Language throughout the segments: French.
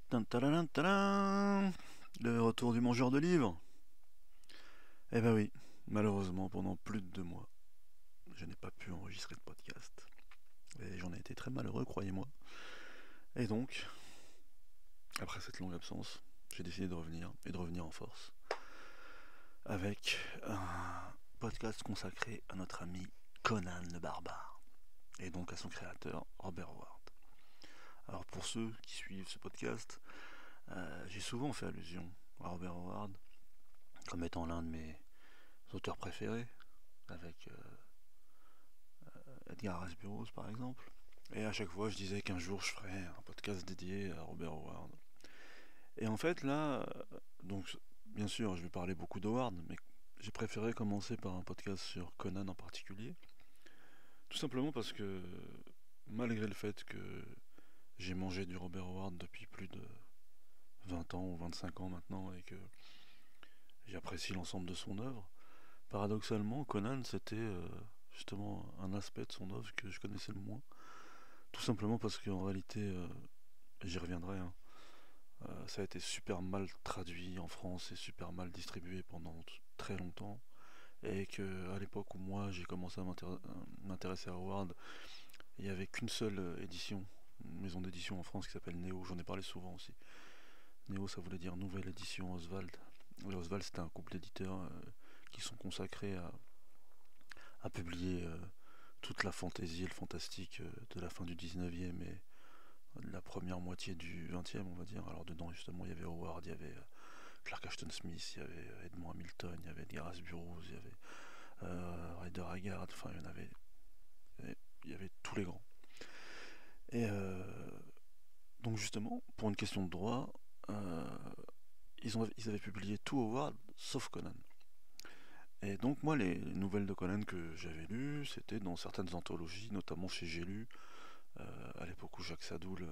Tin, tadadam, tadam. Le retour du mangeur de livres. Eh ben oui, malheureusement, pendant plus de 2 mois, je n'ai pas pu enregistrer de podcast. Et j'en ai été très malheureux, croyez-moi. Et donc, après cette longue absence, j'ai décidé de revenir, et de revenir en force, avec un podcast consacré à notre ami Conan le Barbare, et donc à son créateur, Robert Howard. Alors pour ceux qui suivent ce podcast, j'ai souvent fait allusion à Robert Howard comme étant l'un de mes auteurs préférés, avec Edgar Rice Burroughs par exemple. Et à chaque fois, je disais qu'un jour je ferais un podcast dédié à Robert Howard. Et en fait, là, donc, bien sûr, je vais parler beaucoup d'Howard, mais j'ai préféré commencer par un podcast sur Conan en particulier. Tout simplement parce que, malgré le fait que j'ai mangé du Robert Howard depuis plus de 20 ans ou 25 ans maintenant et que j'apprécie l'ensemble de son œuvre, paradoxalement, Conan, c'était justement un aspect de son œuvre que je connaissais le moins. Tout simplement parce qu'en réalité, j'y reviendrai, hein, ça a été super mal traduit en France et super mal distribué pendant très longtemps. Et que à l'époque où moi j'ai commencé à m'intéresser à Howard, il n'y avait qu'une seule édition, une maison d'édition en France qui s'appelle Néo, j'en ai parlé souvent aussi. Néo, ça voulait dire Nouvelle Édition Oswald. Et Oswald, c'était un couple d'éditeurs qui sont consacrés à publier toute la fantaisie et le fantastique de la fin du 19e et de la première moitié du 20e, on va dire. Alors dedans, justement, il y avait Howard, il y avait Clark Ashton Smith, il y avait Edmond Hamilton, il y avait Edgar Rice Burroughs, il y avait Rider Haggard, enfin, il y avait tous les grands. Et donc, justement, pour une question de droit, euh, ils avaient publié tout Howard, sauf Conan. Et donc, moi, les nouvelles de Conan que j'avais lues, c'était dans certaines anthologies, notamment chez J'ai lu, à l'époque où Jacques Sadoul,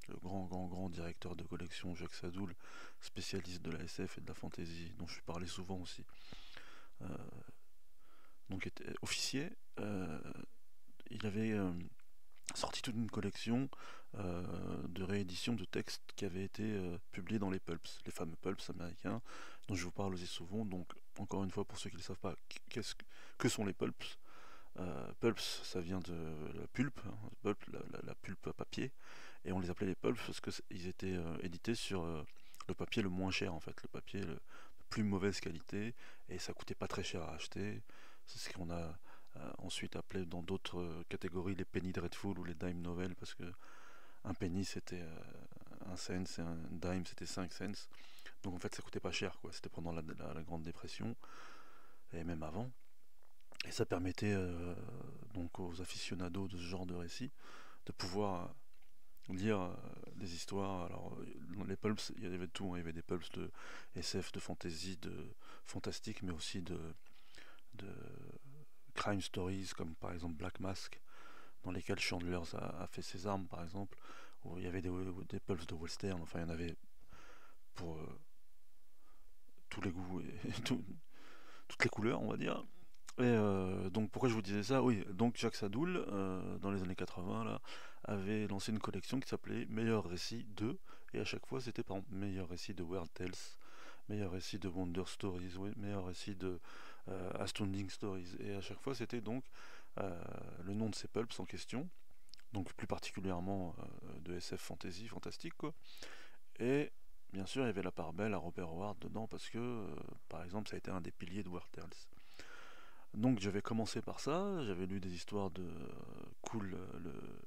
le grand directeur de collection Jacques Sadoul, spécialiste de la SF et de la fantasy, dont je parlais souvent aussi, euh, donc était officier, il avait sorti toute une collection de rééditions de textes qui avaient été publiés dans les pulps, les fameux pulps américains dont je vous parle aussi souvent. Donc, encore une fois, pour ceux qui ne le savent pas, que sont les pulps? Pulps, ça vient de la pulpe, hein, pulp, la pulpe à papier, et on les appelait les pulps parce qu'ils étaient édités sur le papier le moins cher en fait, le papier de plus mauvaise qualité, et ça coûtait pas très cher à acheter. C'est ce qu'on a ensuite appelé dans d'autres catégories les penny dreadful ou les dime novels, parce que un penny c'était 1 cent et un dime c'était 5 cents. Donc en fait ça coûtait pas cher quoi, c'était pendant la Grande Dépression et même avant. Et ça permettait donc aux aficionados de ce genre de récit de pouvoir lire des histoires. Alors, dans les pulps, il y avait de tout, hein. Il y avait des pulps de SF, de fantasy, de fantastique, mais aussi de crime stories, comme par exemple Black Mask, dans lesquels Chandler a fait ses armes, par exemple, où il y avait des pulps de western. Enfin, il y en avait pour tous les goûts et toutes les couleurs, on va dire. Et donc pourquoi je vous disais ça? Oui, donc Jacques Sadoul, dans les années 80, là, avait lancé une collection qui s'appelait Meilleurs récits 2, et à chaque fois c'était par exemple Meilleurs récits de Weird Tales, Meilleurs récits de Wonder Stories, oui, Meilleurs récits de Astounding Stories, et à chaque fois c'était donc le nom de ces pulps en question, donc plus particulièrement de SF fantasy, fantastique quoi, et bien sûr il y avait la part belle à Robert Howard dedans, parce que par exemple ça a été un des piliers de Weird Tales. Donc j'avais commencé par ça, j'avais lu des histoires de Cool,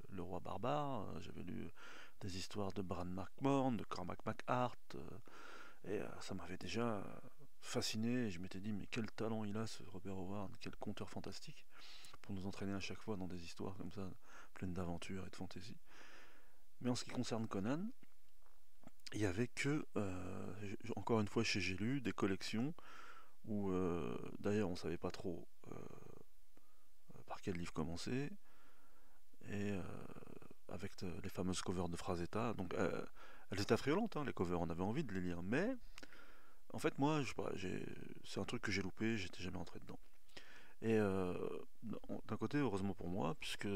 le roi barbare, j'avais lu des histoires de Bran McMorn, de Cormac McHart, et ça m'avait déjà fasciné, et je m'étais dit mais quel talent il a ce Robert Howard, quel conteur fantastique, pour nous entraîner à chaque fois dans des histoires comme ça, pleines d'aventures et de fantaisie. Mais en ce qui concerne Conan, il y avait que, encore une fois chez J'ai lu, des collections où d'ailleurs on savait pas trop par quel livre commencer, et avec les fameuses covers de Frazetta. Donc elles étaient affriolantes, hein, les covers, on avait envie de les lire, mais en fait moi, je sais pas, c'est un truc que j'ai loupé, j'étais jamais entré dedans. Et d'un côté, heureusement pour moi, puisque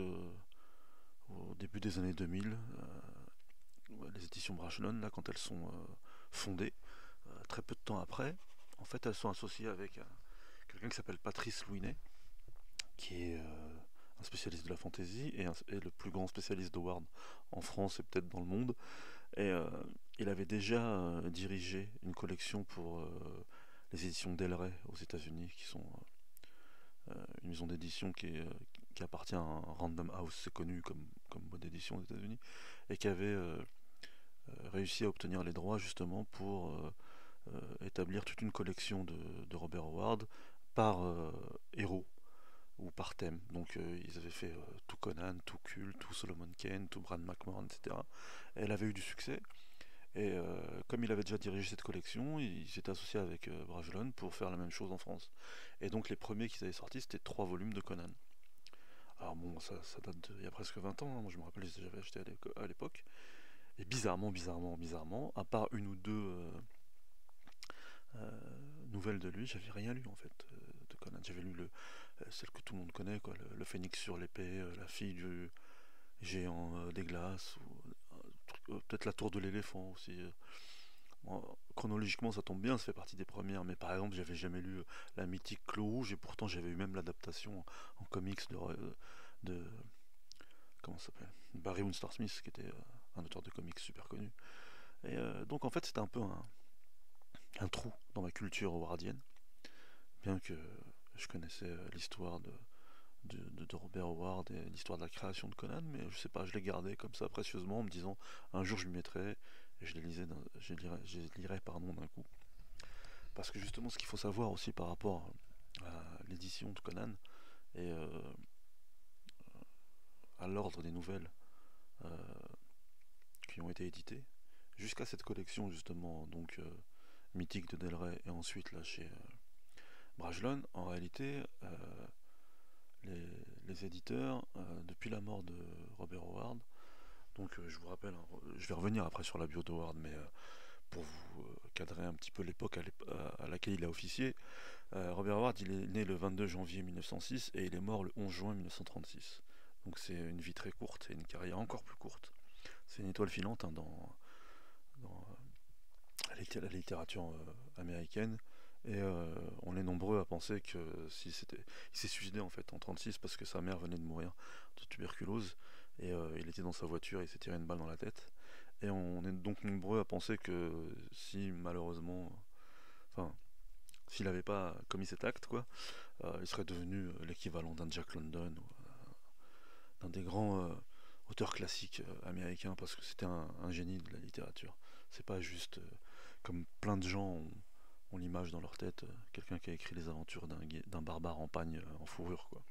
au début des années 2000, éditions Brajlon, là, quand elles sont fondées, très peu de temps après, en fait, elles sont associées avec quelqu'un qui s'appelle Patrice Louinet, qui est un spécialiste de la fantasy et le plus grand spécialiste d'Howard en France et peut-être dans le monde. Et il avait déjà dirigé une collection pour les éditions Del Rey aux États-Unis, qui sont une maison d'édition qui appartient à un Random House, c'est connu comme boîte d'édition aux États-Unis, et qui avait réussi à obtenir les droits justement pour établir toute une collection de Robert Howard par héros ou par thème. Donc ils avaient fait tout Conan, tout Cult, tout Solomon Kane, tout Brad McMahon, etc. Et elle avait eu du succès. Et comme il avait déjà dirigé cette collection, il s'était associé avec Brajlon pour faire la même chose en France. Et donc les premiers qu'ils avaient sortis, c'était 3 volumes de Conan. Alors bon, ça date d'il y a presque 20 ans, hein. Moi je me rappelle, j'avais acheté à l'époque. Et bizarrement, à part une ou deux nouvelles de lui, j'avais rien lu en fait de Conan. J'avais lu celle que tout le monde connaît, quoi, le phénix sur l'épée, la fille du géant des glaces, ou peut-être la tour de l'éléphant aussi. Bon, chronologiquement, ça tombe bien, ça fait partie des premières, mais par exemple, j'avais jamais lu la mythique Clos Rouge, et pourtant j'avais eu même l'adaptation en comics de comment ça s'appelle, Barry Windsor Smith, qui était un auteur de comics super connu. Et donc en fait, c'était un peu un trou dans ma culture howardienne, bien que je connaissais l'histoire de Robert Howard et l'histoire de la création de Conan, mais je sais pas, je l'ai gardé comme ça précieusement en me disant un jour je m'y mettrai et je les lirai pardon, d'un coup. Parce que justement, ce qu'il faut savoir aussi par rapport à l'édition de Conan et à l'ordre des nouvelles euh, qui ont été éditées, jusqu'à cette collection justement donc mythique de Del Rey et ensuite là chez Brajlon, en réalité les éditeurs, depuis la mort de Robert Howard, donc je vous rappelle, hein, je vais revenir après sur la bio d'Howard, mais pour vous cadrer un petit peu l'époque à laquelle il a officié, Robert Howard il est né le 22 janvier 1906 et il est mort le 11 juin 1936. Donc c'est une vie très courte et une carrière encore plus courte. C'est une étoile filante hein, dans la littérature américaine. Et on est nombreux à penser que il s'est suicidé en fait en 36 parce que sa mère venait de mourir de tuberculose et il était dans sa voiture et il s'est tiré une balle dans la tête. Et on est donc nombreux à penser que si malheureusement, enfin, s'il n'avait pas commis cet acte, quoi, il serait devenu l'équivalent d'un Jack London ou d'un des grands auteurs classiques américains parce que c'était un génie de la littérature. C'est pas juste comme plein de gens ont l'image dans leur tête, quelqu'un qui a écrit les aventures d'un barbare en pagne en fourrure, quoi.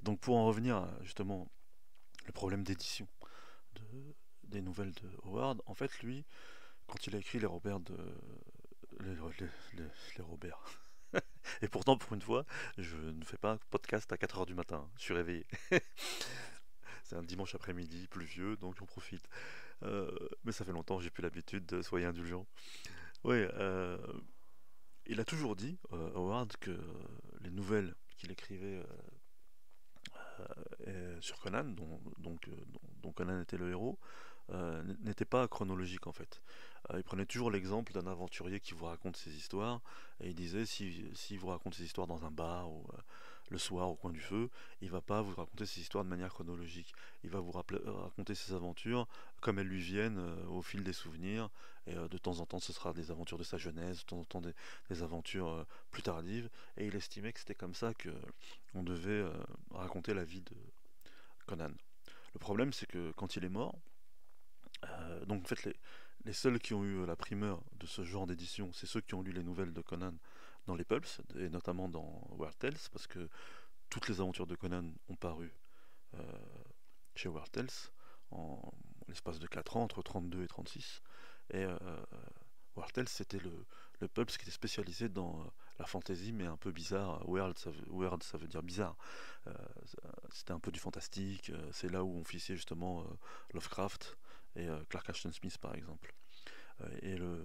Donc pour en revenir à justement le problème d'édition de, des nouvelles de Howard, en fait lui, quand il a écrit les Robert de les, les Robert. Et pourtant pour une fois, je ne fais pas un podcast à 4 heures du matin, je suis réveillé. C'est un dimanche après-midi pluvieux, donc j'en profite. Mais ça fait longtemps, j'ai plus l'habitude de soyez indulgent. Oui, il a toujours dit, Howard, que les nouvelles qu'il écrivait sur Conan, dont Conan était le héros, n'étaient pas chronologiques en fait. Il prenait toujours l'exemple d'un aventurier qui vous raconte ses histoires, et il disait si vous raconte ses histoires dans un bar ou le soir au coin du feu, il va pas vous raconter ses histoires de manière chronologique. Il va vous raconter ses aventures comme elles lui viennent au fil des souvenirs, et de temps en temps ce sera des aventures de sa jeunesse, de temps en temps des aventures plus tardives, et il estimait que c'était comme ça que on devait raconter la vie de Conan. Le problème c'est que quand il est mort, donc en fait les seuls qui ont eu la primeur de ce genre d'édition, c'est ceux qui ont lu les nouvelles de Conan dans les pulps, et notamment dans Weird Tales, parce que toutes les aventures de Conan ont paru euh, chez Weird Tales en l'espace de 4 ans, entre 32 et 36. Et Weird Tales, c'était le pulps qui était spécialisé dans la fantasy, mais un peu bizarre. Weird, ça veut dire bizarre. Euh, C'était un peu du fantastique. C'est là où on officiait justement Lovecraft et Clark Ashton Smith, par exemple. Et le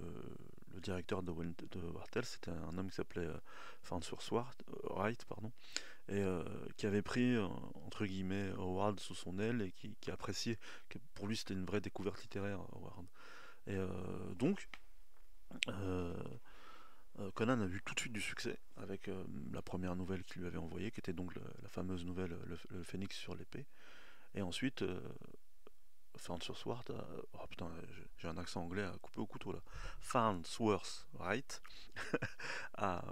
directeur de Wartel, c'était un homme qui s'appelait Farnsworth Wright, pardon, et qui avait pris entre guillemets Howard sous son aile et qui appréciait, que pour lui c'était une vraie découverte littéraire, Howard. Et donc, euh, Conan a eu tout de suite du succès avec la première nouvelle qu'il lui avait envoyée, qui était donc la fameuse nouvelle le Phénix sur l'épée. Et ensuite, Farnsworth, oh putain, j'ai un accent anglais à couper au couteau là. Farnsworth, right, a,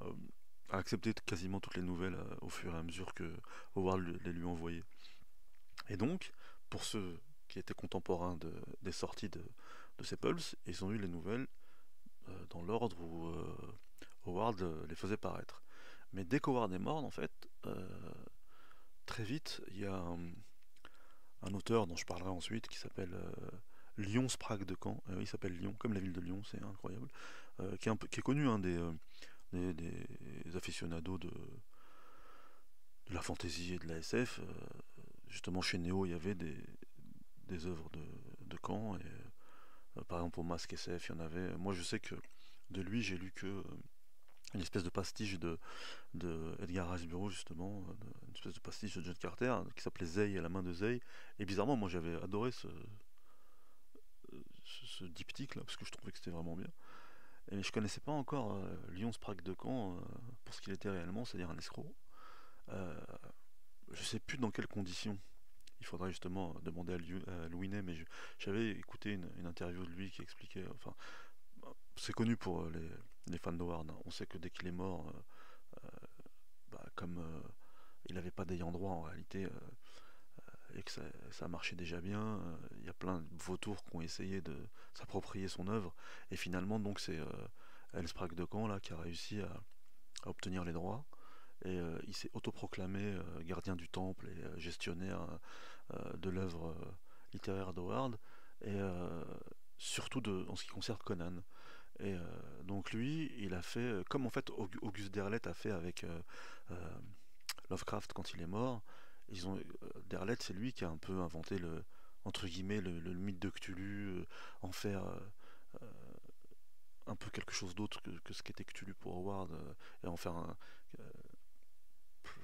a accepté quasiment toutes les nouvelles au fur et à mesure que Howard les lui envoyait. Et donc, pour ceux qui étaient contemporains des sorties de ces Pulps, ils ont eu les nouvelles dans l'ordre où Howard les faisait paraître. Mais dès qu'Howard est mort, en fait, très vite, il y a un auteur dont je parlerai ensuite qui s'appelle Lyon Sprague de Caen. Il s'appelle Lyon, comme la ville de Lyon, c'est incroyable. Qui est connu des aficionados de la fantasy et de la SF. Justement, chez Néo, il y avait des œuvres de Caen. Et, par exemple, au Masque SF, il y en avait. Moi, je sais que de lui, j'ai lu que une espèce de pastiche de Edgar Rice Burroughs, justement, une espèce de pastiche de John Carter qui s'appelait Zey à la main de Zey. Et bizarrement, moi, j'avais adoré ce diptyque là parce que je trouvais que c'était vraiment bien. Et je connaissais pas encore Lyon Sprague de Caen pour ce qu'il était réellement, c'est-à-dire un escroc. Euh, je sais plus dans quelles conditions. Il faudrait justement demander à Louis Ney, mais j'avais écouté une interview de lui qui expliquait. Enfin, c'est connu pour les fans d'Howard. Hein. On sait que dès qu'il est mort, comme il n'avait pas d'ayant droit en réalité, et que ça marchait déjà bien, il y a plein de vautours qui ont essayé de s'approprier son œuvre. Et finalement, donc, c'est El Sprague de Caen là, qui a réussi à obtenir les droits. Et il s'est autoproclamé gardien du temple et gestionnaire de l'œuvre littéraire d'Howard, et surtout en ce qui concerne Conan. Et donc lui, il a fait, comme en fait Auguste Derleth a fait avec Lovecraft quand il est mort. Derleth, c'est lui qui a un peu inventé entre guillemets, le mythe de Cthulhu, en faire un peu quelque chose d'autre que ce qu'était Cthulhu pour Howard, et en faire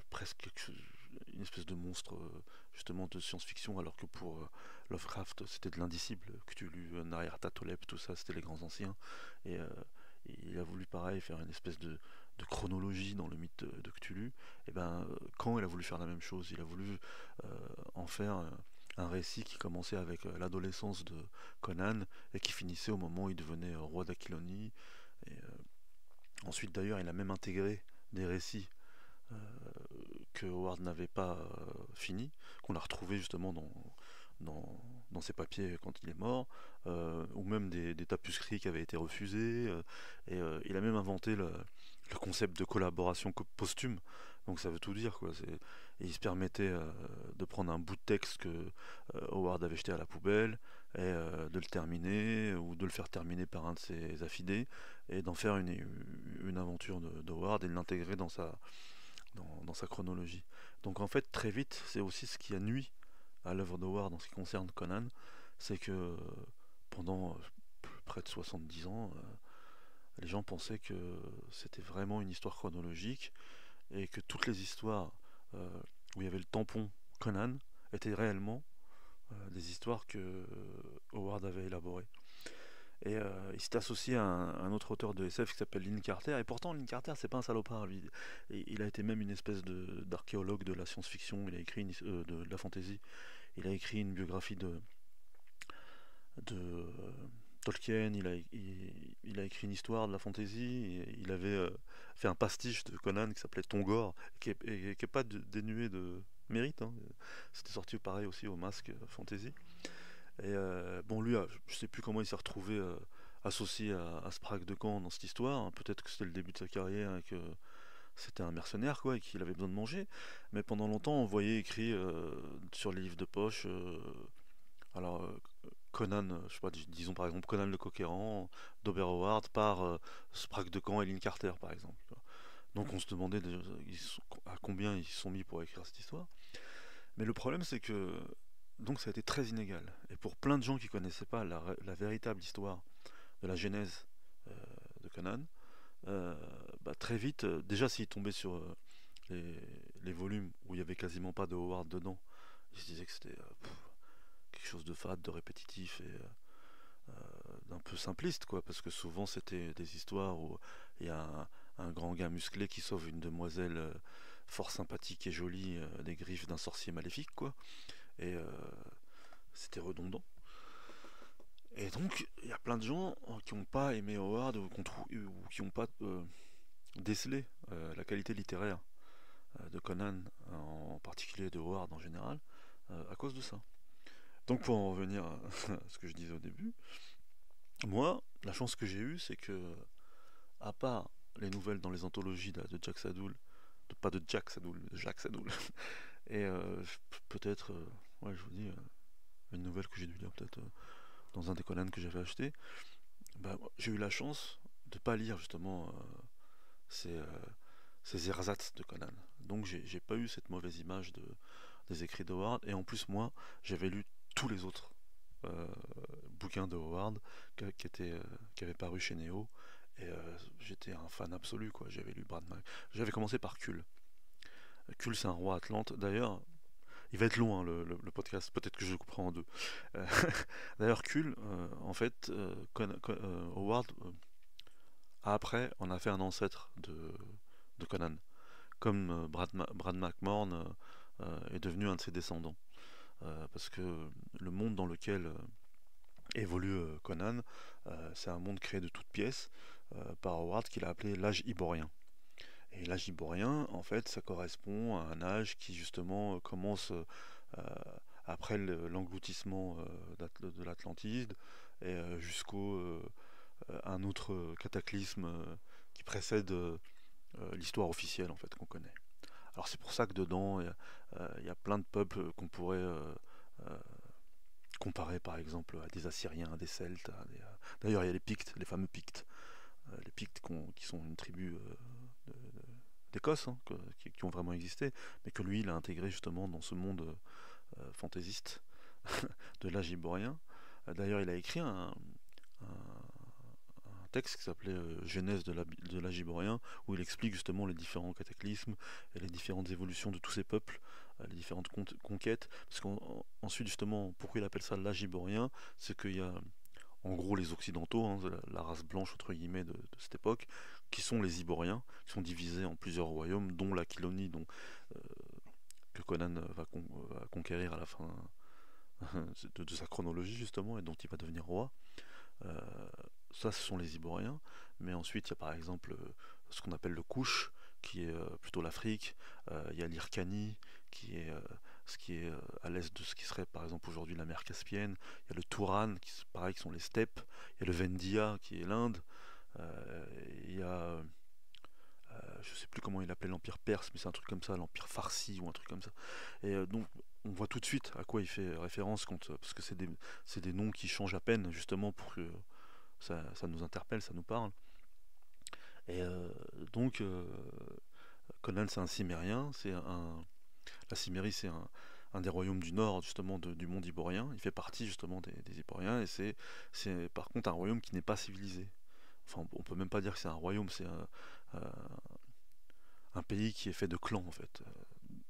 presque une espèce de monstre justement de science-fiction, alors que pour Lovecraft c'était de l'indicible. Cthulhu, Nyarlathotep, tout ça c'était les grands anciens. Et il a voulu pareil faire une espèce de chronologie dans le mythe de Cthulhu. Et ben quand il a voulu faire la même chose, il a voulu en faire un récit qui commençait avec l'adolescence de Conan et qui finissait au moment où il devenait roi d'Aquilonie. Et ensuite d'ailleurs il a même intégré des récits euh, que Howard n'avait pas fini, qu'on a retrouvé justement dans, dans ses papiers quand il est mort, ou même des tapuscrits qui avaient été refusés. Et il a même inventé le concept de collaboration posthume. Donc ça veut tout dire quoi. Et il se permettait de prendre un bout de texte que Howard avait jeté à la poubelle et de le terminer ou de le faire terminer par un de ses affidés et d'en faire une aventure de Howard et de l'intégrer dans sa chronologie. Donc en fait, très vite, c'est aussi ce qui a nui à l'œuvre d'Howard en ce qui concerne Conan, c'est que pendant près de 70 ans, les gens pensaient que c'était vraiment une histoire chronologique et que toutes les histoires où il y avait le tampon Conan étaient réellement des histoires que Howard avait élaborées. Et il s'est associé à un autre auteur de SF qui s'appelle Lynn Carter. Et pourtant, Lynn Carter, c'est pas un salopard, lui. Et il a été même une espèce d'archéologue de la science-fiction. Il a écrit de la fantasy. Il a écrit une biographie de Tolkien. Il a écrit une histoire de la fantasy. Il avait fait un pastiche de Conan qui s'appelait Tongor, qui est pas dénué de mérite. Hein. C'était sorti pareil aussi au Masque Fantasy. Et bon, lui, je sais plus comment il s'est retrouvé associé à Sprague de Caen dans cette histoire. Hein. Peut-être que c'était le début de sa carrière et que c'était un mercenaire, quoi, et qu'il avait besoin de manger. Mais pendant longtemps, on voyait écrit sur les livres de poche, alors Conan, je sais pas, disons par exemple Conan le Conquérant d'Ober Howard par Sprague de Caen et Lynn Carter, par exemple. Donc on se demandait déjà, à combien ils se sont mis pour écrire cette histoire. Mais le problème, c'est que donc ça a été très inégal. Et pour plein de gens qui connaissaient pas la véritable histoire de la genèse euh, de Conan, euh, très vite, déjà s'ils tombaient sur les volumes où il y avait quasiment pas de Howard dedans, ils se disaient que c'était quelque chose de fade, de répétitif et peu simpliste, quoi, parce que souvent c'était des histoires où il y a un grand gars musclé qui sauve une demoiselle fort sympathique et jolie des griffes d'un sorcier maléfique, quoi. Et c'était redondant. Et donc, il y a plein de gens qui n'ont pas aimé Howard ou qui n'ont pas décelé la qualité littéraire de Conan en particulier, de Howard en général, à cause de ça. Donc pour en revenir à ce que je disais au début, moi, la chance que j'ai eue, c'est que, à part les nouvelles dans les anthologies de Jack Sadoul, pas de Jack Sadoul, de Jacques Sadoul, et peut-être, ouais, je vous dis, une nouvelle que j'ai dû lire peut-être dans un des Conan que j'avais acheté, bah, j'ai eu la chance de pas lire justement ces, euh, ces ersatz de Conan. Donc j'ai pas eu cette mauvaise image des écrits de Howard, et en plus moi, j'avais lu tous les autres euh, bouquin de Howard qui avait paru chez Neo, et j'étais un fan absolu, quoi. J'avais lu j'avais commencé par Kull. Kull, c'est un roi Atlante. D'ailleurs, il va être long, hein, le podcast, peut-être que je le couperai en deux. Euh, D'ailleurs, Kull, en fait, Howard, après, on a fait un ancêtre de Conan. Comme Brad McMorn est devenu un de ses descendants. Parce que le monde dans lequel évolue Conan, c'est un monde créé de toutes pièces par Howard qu'il a appelé l'âge iborien. Et l'âge iborien, en fait, ça correspond à un âge qui justement commence après l'engloutissement de l'Atlantide et jusqu'au un autre cataclysme qui précède l'histoire officielle en fait qu'on connaît. Alors c'est pour ça que dedans il y a plein de peuples qu'on pourrait euh, comparer par exemple à des Assyriens, à des Celtes. D'ailleurs il y a les Pictes, les fameux Pictes. Les Pictes qui sont une tribu d'Écosse, hein, qui ont vraiment existé, mais que lui il a intégré justement dans ce monde fantaisiste de l'âge iborien. D'ailleurs il a écrit un texte qui s'appelait Genèse de l'âge iborien, où il explique justement les différents cataclysmes et les différentes évolutions de tous ces peuples, les différentes conquêtes. Parce qu'ensuite, justement, pourquoi il appelle ça l'âge iborien, c'est qu'il y a en gros les occidentaux, hein, la race blanche entre guillemets de cette époque, qui sont les Iboriens, qui sont divisés en plusieurs royaumes, dont l'Aquilonie, euh, que Conan va conquérir à la fin de sa chronologie justement, et dont il va devenir roi. Euh, Ça, ce sont les Iboriens. Mais ensuite, il y a par exemple ce qu'on appelle le Kouch, qui est plutôt l'Afrique. Il y a l'Hyrcanie, qui est ce qui est à l'est de ce qui serait par exemple aujourd'hui la mer Caspienne. Il y a le Touran, pareil, qui sont les steppes. Il y a le Vendia, qui est l'Inde. Il y a je sais plus comment il appelait l'Empire perse, mais c'est un truc comme ça, l'Empire farsi ou un truc comme ça. Et donc on voit tout de suite à quoi il fait référence parce que c'est des noms qui changent à peine justement pour que ça nous interpelle, ça nous parle. Et donc Conan c'est un Cimérien, la Cimmérie c'est un des royaumes du nord justement du monde iborien. Il fait partie justement des Iboriens et c'est par contre un royaume qui n'est pas civilisé. Enfin on peut même pas dire que c'est un royaume, c'est un pays qui est fait de clans en fait,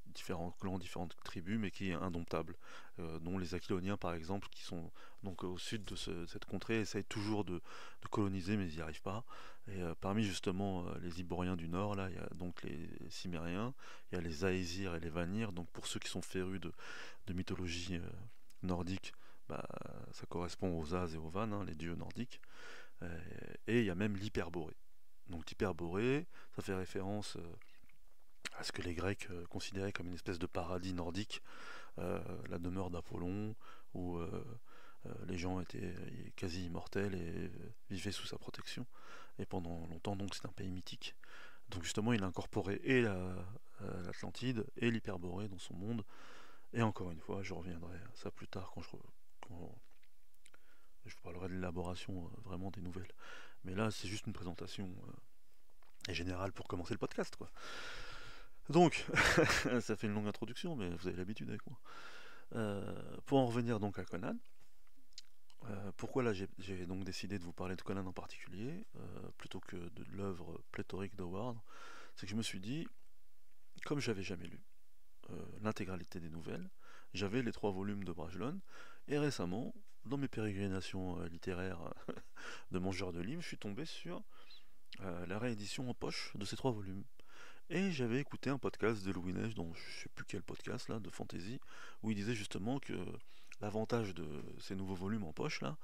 différents clans, différentes tribus, mais qui est indomptable, dont les Aquiloniens par exemple, qui sont donc au sud de cette contrée, essayent toujours de coloniser, mais ils n'y arrivent pas. Et parmi justement les Iboriens du nord, là, il y a donc les Cimériens, il y a les Aesir et les Vanir, donc pour ceux qui sont férus de mythologie nordique, bah, ça correspond aux As et aux Van, hein, les dieux nordiques. Et il y a même l'Hyperborée. Donc l'Hyperborée, ça fait référence à ce que les Grecs considéraient comme une espèce de paradis nordique, la demeure d'Apollon, où les gens étaient quasi immortels et vivaient sous sa protection. Et pendant longtemps, donc, c'est un pays mythique. Donc justement, il a incorporé et l'Atlantide et l'Hyperborée dans son monde. Et encore une fois, je reviendrai à ça plus tard quand je vous parlerai de l'élaboration vraiment des nouvelles. Mais là, c'est juste une présentation générale pour commencer le podcast, quoi. Donc, ça fait une longue introduction, mais vous avez l'habitude avec moi. Pour en revenir donc à Conan, pourquoi là j'ai donc décidé de vous parler de Conan en particulier, plutôt que de l'œuvre pléthorique d'Howard, c'est que je me suis dit, comme j'avais jamais lu l'intégralité des nouvelles, j'avais les 3 volumes de Brajlon, et récemment, dans mes pérégrinations littéraires de mangeur de livres, je suis tombé sur la réédition en poche de ces 3 volumes. Et j'avais écouté un podcast de Louis Neige, dont je sais plus quel podcast là, de fantasy, où il disait justement que l'avantage de ces nouveaux volumes en poche là,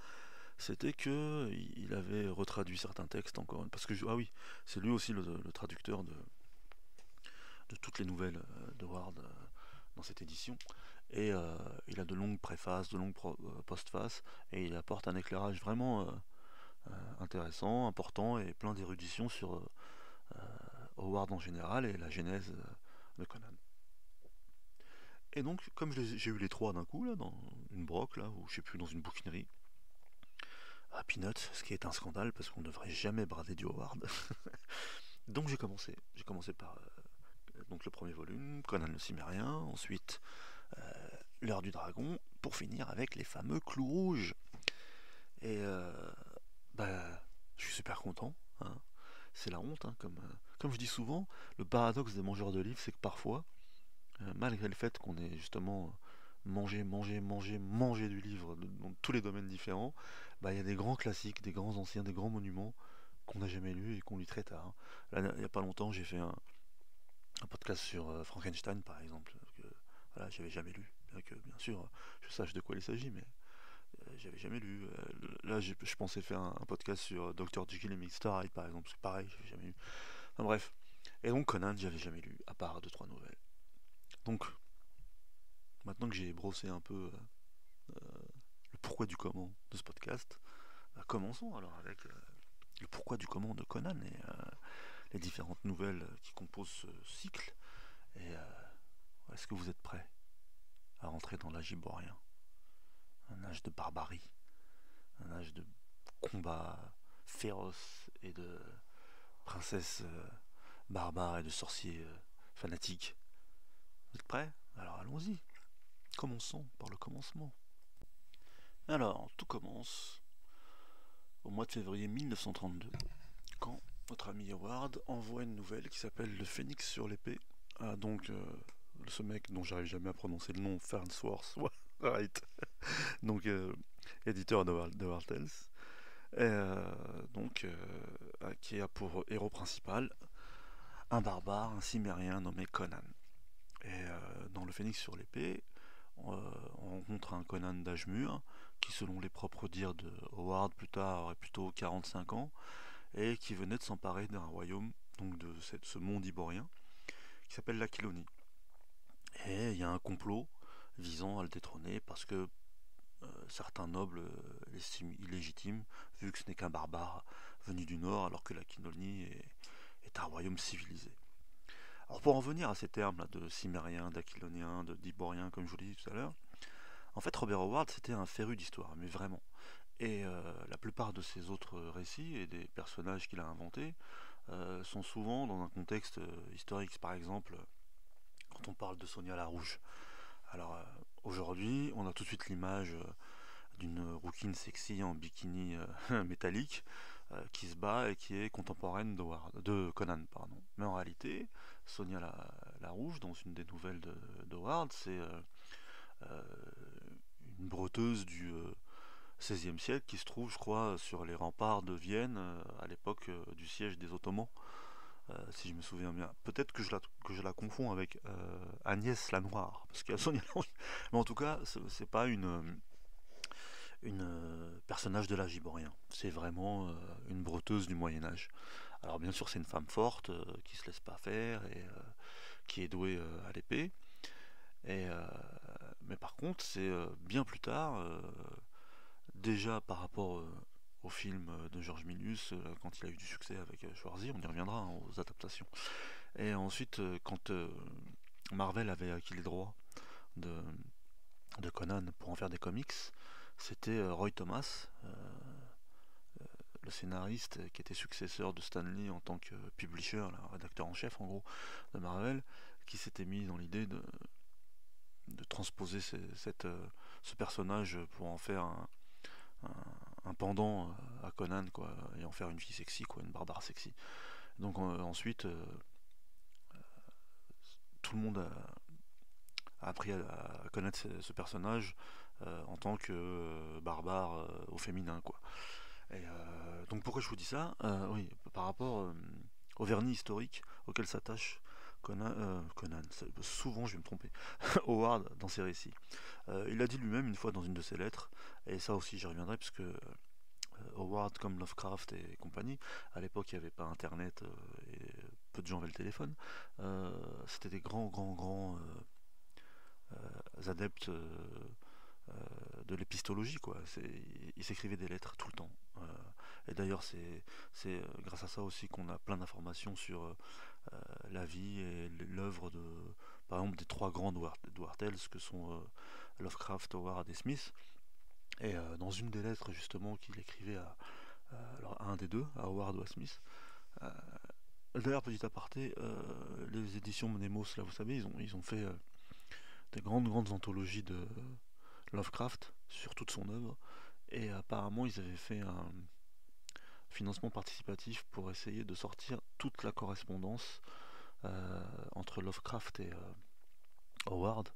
c'était que il avait retraduit certains textes encore. Parce que ah oui, c'est lui aussi le traducteur de toutes les nouvelles de Ward dans cette édition. Et il a de longues préfaces, de longues postfaces, et il apporte un éclairage vraiment intéressant, important et plein d'érudition sur Howard en général et la genèse de Conan. Et donc, comme j'ai eu les 3 d'un coup, là, dans une broque, là, ou je sais plus, dans une bouquinerie, à Peanuts, ce qui est un scandale parce qu'on ne devrait jamais brader du Howard. Donc j'ai commencé. J'ai commencé par donc le premier volume, Conan le Cimérien, ensuite L'heure du dragon, pour finir avec les fameux clous rouges. Et bah, je suis super content. Hein. C'est la honte, hein, comme je dis souvent, le paradoxe des mangeurs de livres, c'est que parfois, malgré le fait qu'on ait justement mangé du livre dans tous les domaines différents, bah, il y a des grands classiques, des grands anciens, des grands monuments qu'on n'a jamais lus et qu'on lit très tard. Là, il n'y a pas longtemps, j'ai fait un podcast sur Frankenstein, par exemple, que voilà, j'avais jamais lu. Bien que, bien sûr, je sache de quoi il s'agit, mais j'avais jamais lu. Là, je pensais faire un podcast sur Dr. Jekyll et Mr. Hyde, par exemple, c'est pareil, j'avais jamais lu. Enfin bref. Et donc Conan, j'avais jamais lu, à part 2 3 nouvelles. Donc, maintenant que j'ai brossé un peu le pourquoi du comment de ce podcast, bah, commençons alors avec le pourquoi du comment de Conan et les différentes nouvelles qui composent ce cycle. Et est-ce que vous êtes prêts à rentrer dans l'âge ivoirien? Un âge de barbarie, un âge de combat féroce et de princesses barbares et de sorciers fanatiques. Vous êtes prêts? Alors allons-y. Commençons par le commencement. Alors, tout commence au mois de février 1932, quand notre ami Howard envoie une nouvelle qui s'appelle Le Phénix sur l'épée à donc ce mec dont j'arrive jamais à prononcer le nom, Farnsworth Wright, donc éditeur de Howard Tales, et donc qui a pour héros principal un barbare, un cimérien nommé Conan. Et dans Le Phénix sur l'épée, on rencontre un Conan d'âge mûr qui, selon les propres dires de Howard plus tard, aurait plutôt 45 ans et qui venait de s'emparer d'un royaume, donc de ce monde iborien, qui s'appelle l'Aquilonie. Et il y a un complot visant à le détrôner parce que certains nobles l'estiment illégitime, vu que ce n'est qu'un barbare venu du nord, alors que l'Aquilonie est un royaume civilisé. Alors pour en venir à ces termes là de cimérien, d'aquilonien, d'iborien, comme je vous l'ai dit tout à l'heure, en fait Robert Howard c'était un féru d'histoire, mais vraiment. Et la plupart de ses autres récits et des personnages qu'il a inventés sont souvent dans un contexte historique. Par exemple, quand on parle de Sonia la Rouge. Alors aujourd'hui, on a tout de suite l'image d'une rouquine sexy en bikini métallique qui se bat et qui est contemporaine de Conan. Pardon. Mais en réalité, Sonia la Rouge, dans une des nouvelles d'Howard, c'est euh, une breteuse du XVIe siècle qui se trouve, je crois, sur les remparts de Vienne à l'époque du siège des Ottomans, si je me souviens bien. Peut-être que je la confonds avec Agnès la Noire, parce qu'il y a Sonia la Rouge. Mais en tout cas, c'est pas une personnage de l'âge iborien. C'est vraiment une breteuse du Moyen Âge. Alors bien sûr, c'est une femme forte qui se laisse pas faire et qui est douée à l'épée. Et mais par contre, c'est bien plus tard, déjà par rapport au film de George Milius, quand il a eu du succès avec Schwarzy, on y reviendra hein, aux adaptations. Et ensuite, quand Marvel avait acquis les droits de, de Conan pour en faire des comics, c'était Roy Thomas, le scénariste qui était successeur de Stan Lee en tant que publisher, le rédacteur en chef en gros de Marvel, qui s'était mis dans l'idée de transposer ce personnage pour en faire un pendant à Conan quoi, et en faire une fille sexy, quoi, une barbare sexy. Donc ensuite, tout le monde a appris à connaître ce personnage en tant que barbare au féminin, quoi. Et donc pourquoi je vous dis ça? Oui, par rapport au vernis historique auquel s'attache Conan, souvent je vais me tromper, Howard dans ses récits. Il l'a dit lui-même une fois dans une de ses lettres, et ça aussi j'y reviendrai, puisque Howard, comme Lovecraft et compagnie, à l'époque il n'y avait pas internet et peu de gens avaient le téléphone, c'était des grands adeptes de l'épistologie, quoi. Il s'écrivait des lettres tout le temps. Et d'ailleurs, c'est grâce à ça aussi qu'on a plein d'informations sur la vie et l'œuvre de, par exemple, des trois grands Dwarf Tales que sont Lovecraft, Howard et Smith. Et dans une des lettres justement qu'il écrivait alors, à un des deux, à Howard ou à Smith. euh, D'ailleurs, petit aparté, les éditions Monemos, là, vous savez, ils ont fait des grandes anthologies de Lovecraft sur toute son œuvre. Et apparemment, ils avaient fait un financement participatif pour essayer de sortir toute la correspondance entre Lovecraft et Howard.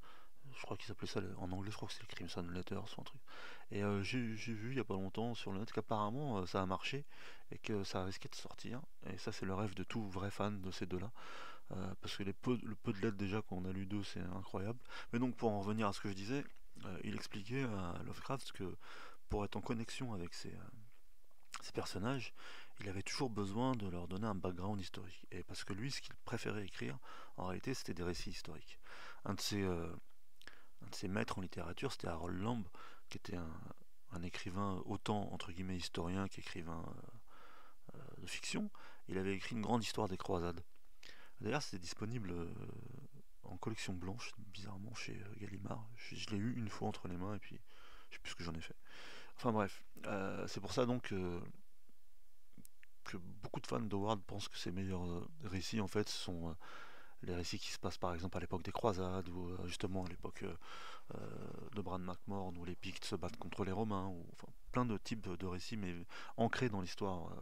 Je crois qu'ils s'appelaient ça en anglais, je crois que c'est les Crimson Letters ou un truc. Et j'ai vu il y a pas longtemps sur le net qu'apparemment ça a marché et que ça risquait de sortir. Et ça, c'est le rêve de tout vrai fan de ces deux-là. Parce que le peu de lettres déjà qu'on a lu d'eux, c'est incroyable. Mais donc, pour en revenir à ce que je disais, il expliquait à Lovecraft que pour être en connexion avec ces personnages, il avait toujours besoin de leur donner un background historique. Et parce que lui, ce qu'il préférait écrire, en réalité, c'était des récits historiques. Un de ses, euh, un de ses maîtres en littérature, c'était Harold Lamb, qui était un écrivain autant entre guillemets historien qu'écrivain de fiction. Il avait écrit une grande histoire des croisades. D'ailleurs, c'était disponible en collection blanche, bizarrement, chez Gallimard. Je l'ai eu une fois entre les mains et puis je sais plus ce que j'en ai fait. Enfin bref, c'est pour ça donc que beaucoup de fans d'Howard pensent que ses meilleurs récits en fait sont les récits qui se passent par exemple à l'époque des croisades ou justement à l'époque de Bran McMorn où les Pictes se battent contre les Romains ou enfin, plein de types de récits mais ancrés dans l'histoire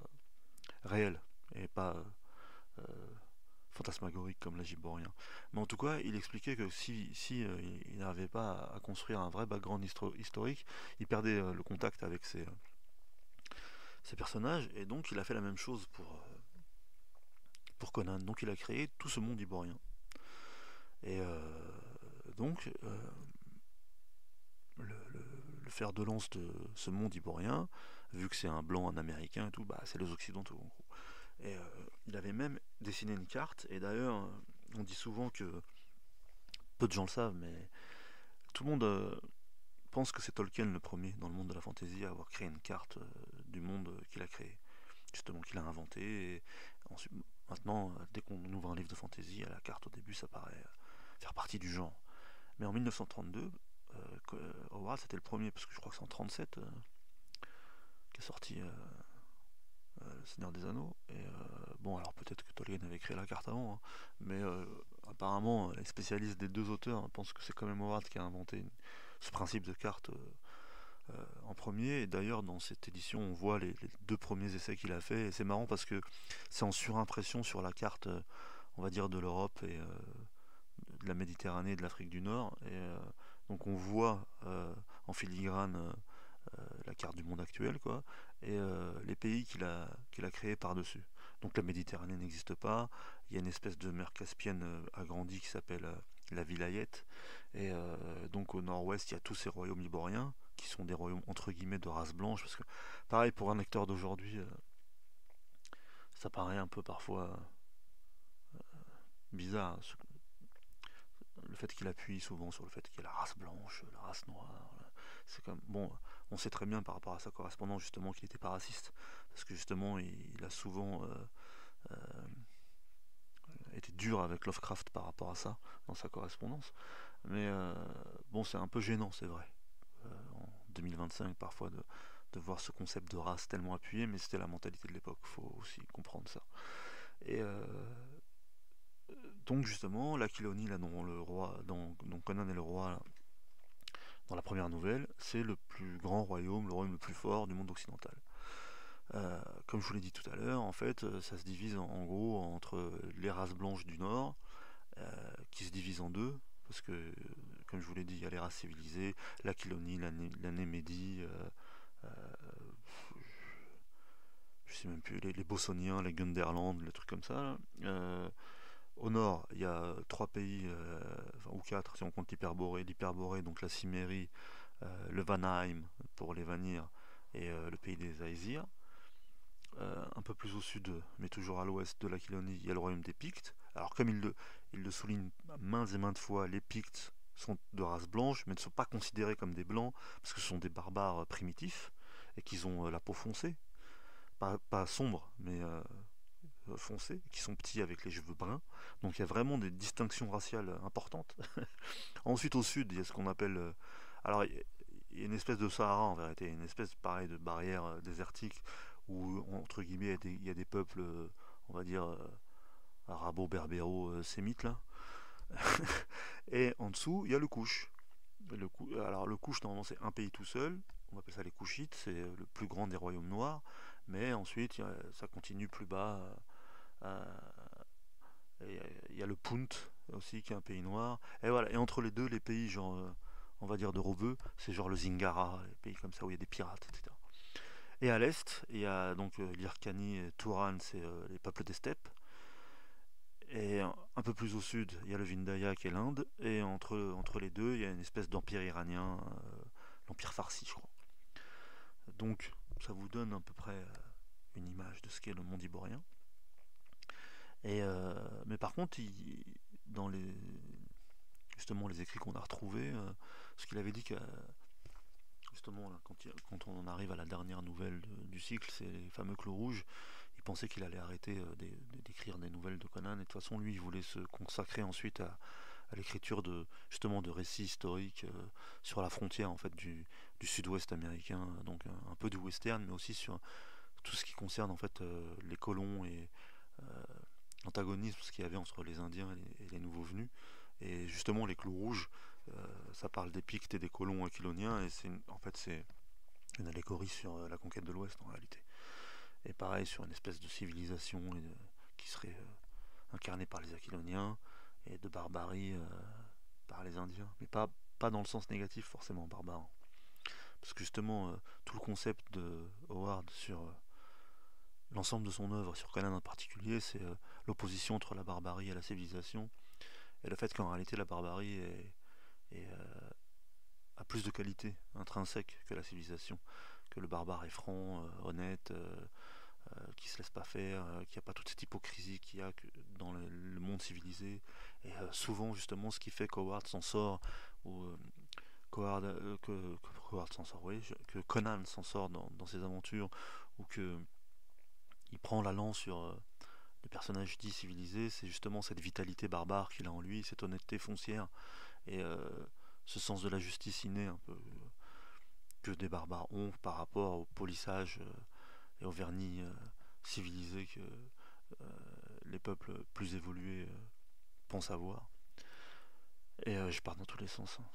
réelle et pas fantasmagorique comme l'Agiborien. Mais en tout cas, il expliquait que si il n'arrivait pas à construire un vrai background historique, il perdait le contact avec ses personnages et donc il a fait la même chose pour Conan. Donc il a créé tout ce monde iborien. Et donc le fer de lance de ce monde iborien, vu que c'est un blanc, un américain et tout, bah, c'est les occidentaux en gros. Et il avait même dessiné une carte, et d'ailleurs on dit souvent que, peu de gens le savent, mais tout le monde pense que c'est Tolkien le premier dans le monde de la fantasy à avoir créé une carte du monde qu'il a créé, justement qu'il a inventé. Et ensuite, maintenant, dès qu'on ouvre un livre de fantasy, à la carte au début, ça paraît faire partie du genre. Mais en 1932, Howard c'était le premier, parce que je crois que c'est en 37 qu'est sorti Le Seigneur des Anneaux. Et bon, alors peut-être que Tolkien avait créé la carte avant, hein, mais apparemment, les spécialistes des deux auteurs pensent que c'est quand même Howard qui a inventé ce principe de carte en premier. Et d'ailleurs, dans cette édition, on voit les deux premiers essais qu'il a fait. Et c'est marrant parce que c'est en surimpression sur la carte, on va dire, de l'Europe et de la Méditerranée et de l'Afrique du Nord. Et donc on voit en filigrane la carte du monde actuel, quoi, et les pays qu'il a créés par-dessus. Donc la Méditerranée n'existe pas, il y a une espèce de mer Caspienne agrandie qui s'appelle la Vilayet, et donc au nord-ouest, il y a tous ces royaumes iboriens, qui sont des royaumes entre guillemets de race blanche, parce que pareil, pour un lecteur d'aujourd'hui, ça paraît un peu parfois bizarre, le fait qu'il appuie souvent sur le fait qu'il y a la race blanche, la race noire. C'est comme bon, on sait très bien par rapport à sa correspondance justement qu'il n'était pas raciste, parce que justement il a souvent été dur avec Lovecraft par rapport à ça dans sa correspondance. Mais bon, c'est un peu gênant, c'est vrai, en 2025 parfois de voir ce concept de race tellement appuyé, mais c'était la mentalité de l'époque, faut aussi comprendre ça. Et donc justement, l'Aquilonie, là, dont le roi, dont Conan est le roi, là, dans la première nouvelle, c'est le plus grand royaume, le royaume le plus fort du monde occidental. Comme je vous l'ai dit tout à l'heure, en fait, ça se divise en gros entre les races blanches du nord, qui se divisent en deux, parce que comme je vous l'ai dit, il y a les races civilisées, l'Aquilonie, la Némédie, je sais même plus, les Bossoniens, les Gunderland, les trucs comme ça, là. Au nord, il y a trois pays, enfin, ou quatre si on compte l'Hyperborée, donc la Cimmérie, le Vanheim pour les Vanir et le pays des Aesir. Un peu plus au sud, mais toujours à l'ouest de l'Aquilonie, il y a le royaume des Pictes. Alors comme il le souligne maintes et maintes fois, les Pictes sont de race blanche, mais ne sont pas considérés comme des blancs, parce que ce sont des barbares primitifs, et qu'ils ont la peau foncée, pas sombre, mais foncée, qui sont petits avec les cheveux bruns. Donc il y a vraiment des distinctions raciales importantes. Ensuite au sud, il y a ce qu'on appelle... alors il y a une espèce de Sahara en vérité, une espèce pareil de barrière désertique où entre guillemets il y a des peuples, on va dire, arabo-berbéro-sémites là. Et en dessous, il y a le Kouch. Alors le Kouch, normalement, c'est un pays tout seul. On appelle ça les Kouchites. C'est le plus grand des royaumes noirs. Mais ensuite, ça continue plus bas. euh, il y a le Punt aussi, qui est un pays noir. Et voilà. Et entre les deux, les pays, genre, on va dire de Roveux, c'est genre le Zingara, les pays comme ça où il y a des pirates, etc. Et à l'est, il y a donc l'Hyrcanie et Touran, c'est les peuples des steppes. Et un peu plus au sud, il y a le Vindhya qui est l'Inde. Et entre les deux, il y a une espèce d'empire iranien, l'empire farsi, je crois. Donc, ça vous donne à peu près une image de ce qu'est le monde iborien. Mais par contre, dans justement les écrits qu'on a retrouvés, ce qu'il avait dit que justement là, quand on en arrive à la dernière nouvelle du cycle, c'est les fameux clos rouges. Il pensait qu'il allait arrêter d'écrire des nouvelles de Conan, et de toute façon lui il voulait se consacrer ensuite à l'écriture justement de récits historiques sur la frontière en fait du sud-ouest américain, donc un peu du western, mais aussi sur tout ce qui concerne en fait les colons et euh, l'antagonisme qu'il y avait entre les Indiens et les nouveaux venus. Et justement les clous rouges, ça parle des Pictes et des colons aquiloniens, et en fait c'est une allégorie sur la conquête de l'Ouest en réalité. Et pareil sur une espèce de civilisation qui serait incarnée par les Aquiloniens, et de barbarie par les Indiens. Mais pas dans le sens négatif forcément barbare. Parce que justement, tout le concept de Howard sur l'ensemble de son œuvre, sur Conan en particulier, c'est l'opposition entre la barbarie et la civilisation. Et le fait qu'en réalité la barbarie a plus de qualité intrinsèque que la civilisation. Que le barbare est franc, honnête, qui se laisse pas faire, qu'il n'y a pas toute cette hypocrisie qu'il y a dans le monde civilisé. Et souvent, justement, ce qui fait qu'Howard s'en sort, ou que Howard s'en sort, oui, que Conan s'en sort dans ses aventures, ou que il prend l'allant sur les personnages dits civilisés, c'est justement cette vitalité barbare qu'il a en lui, cette honnêteté foncière, et ce sens de la justice inné un peu que des barbares ont par rapport au polissage et au vernis civilisé que les peuples plus évolués pensent avoir. Et je pars dans tous les sens, hein.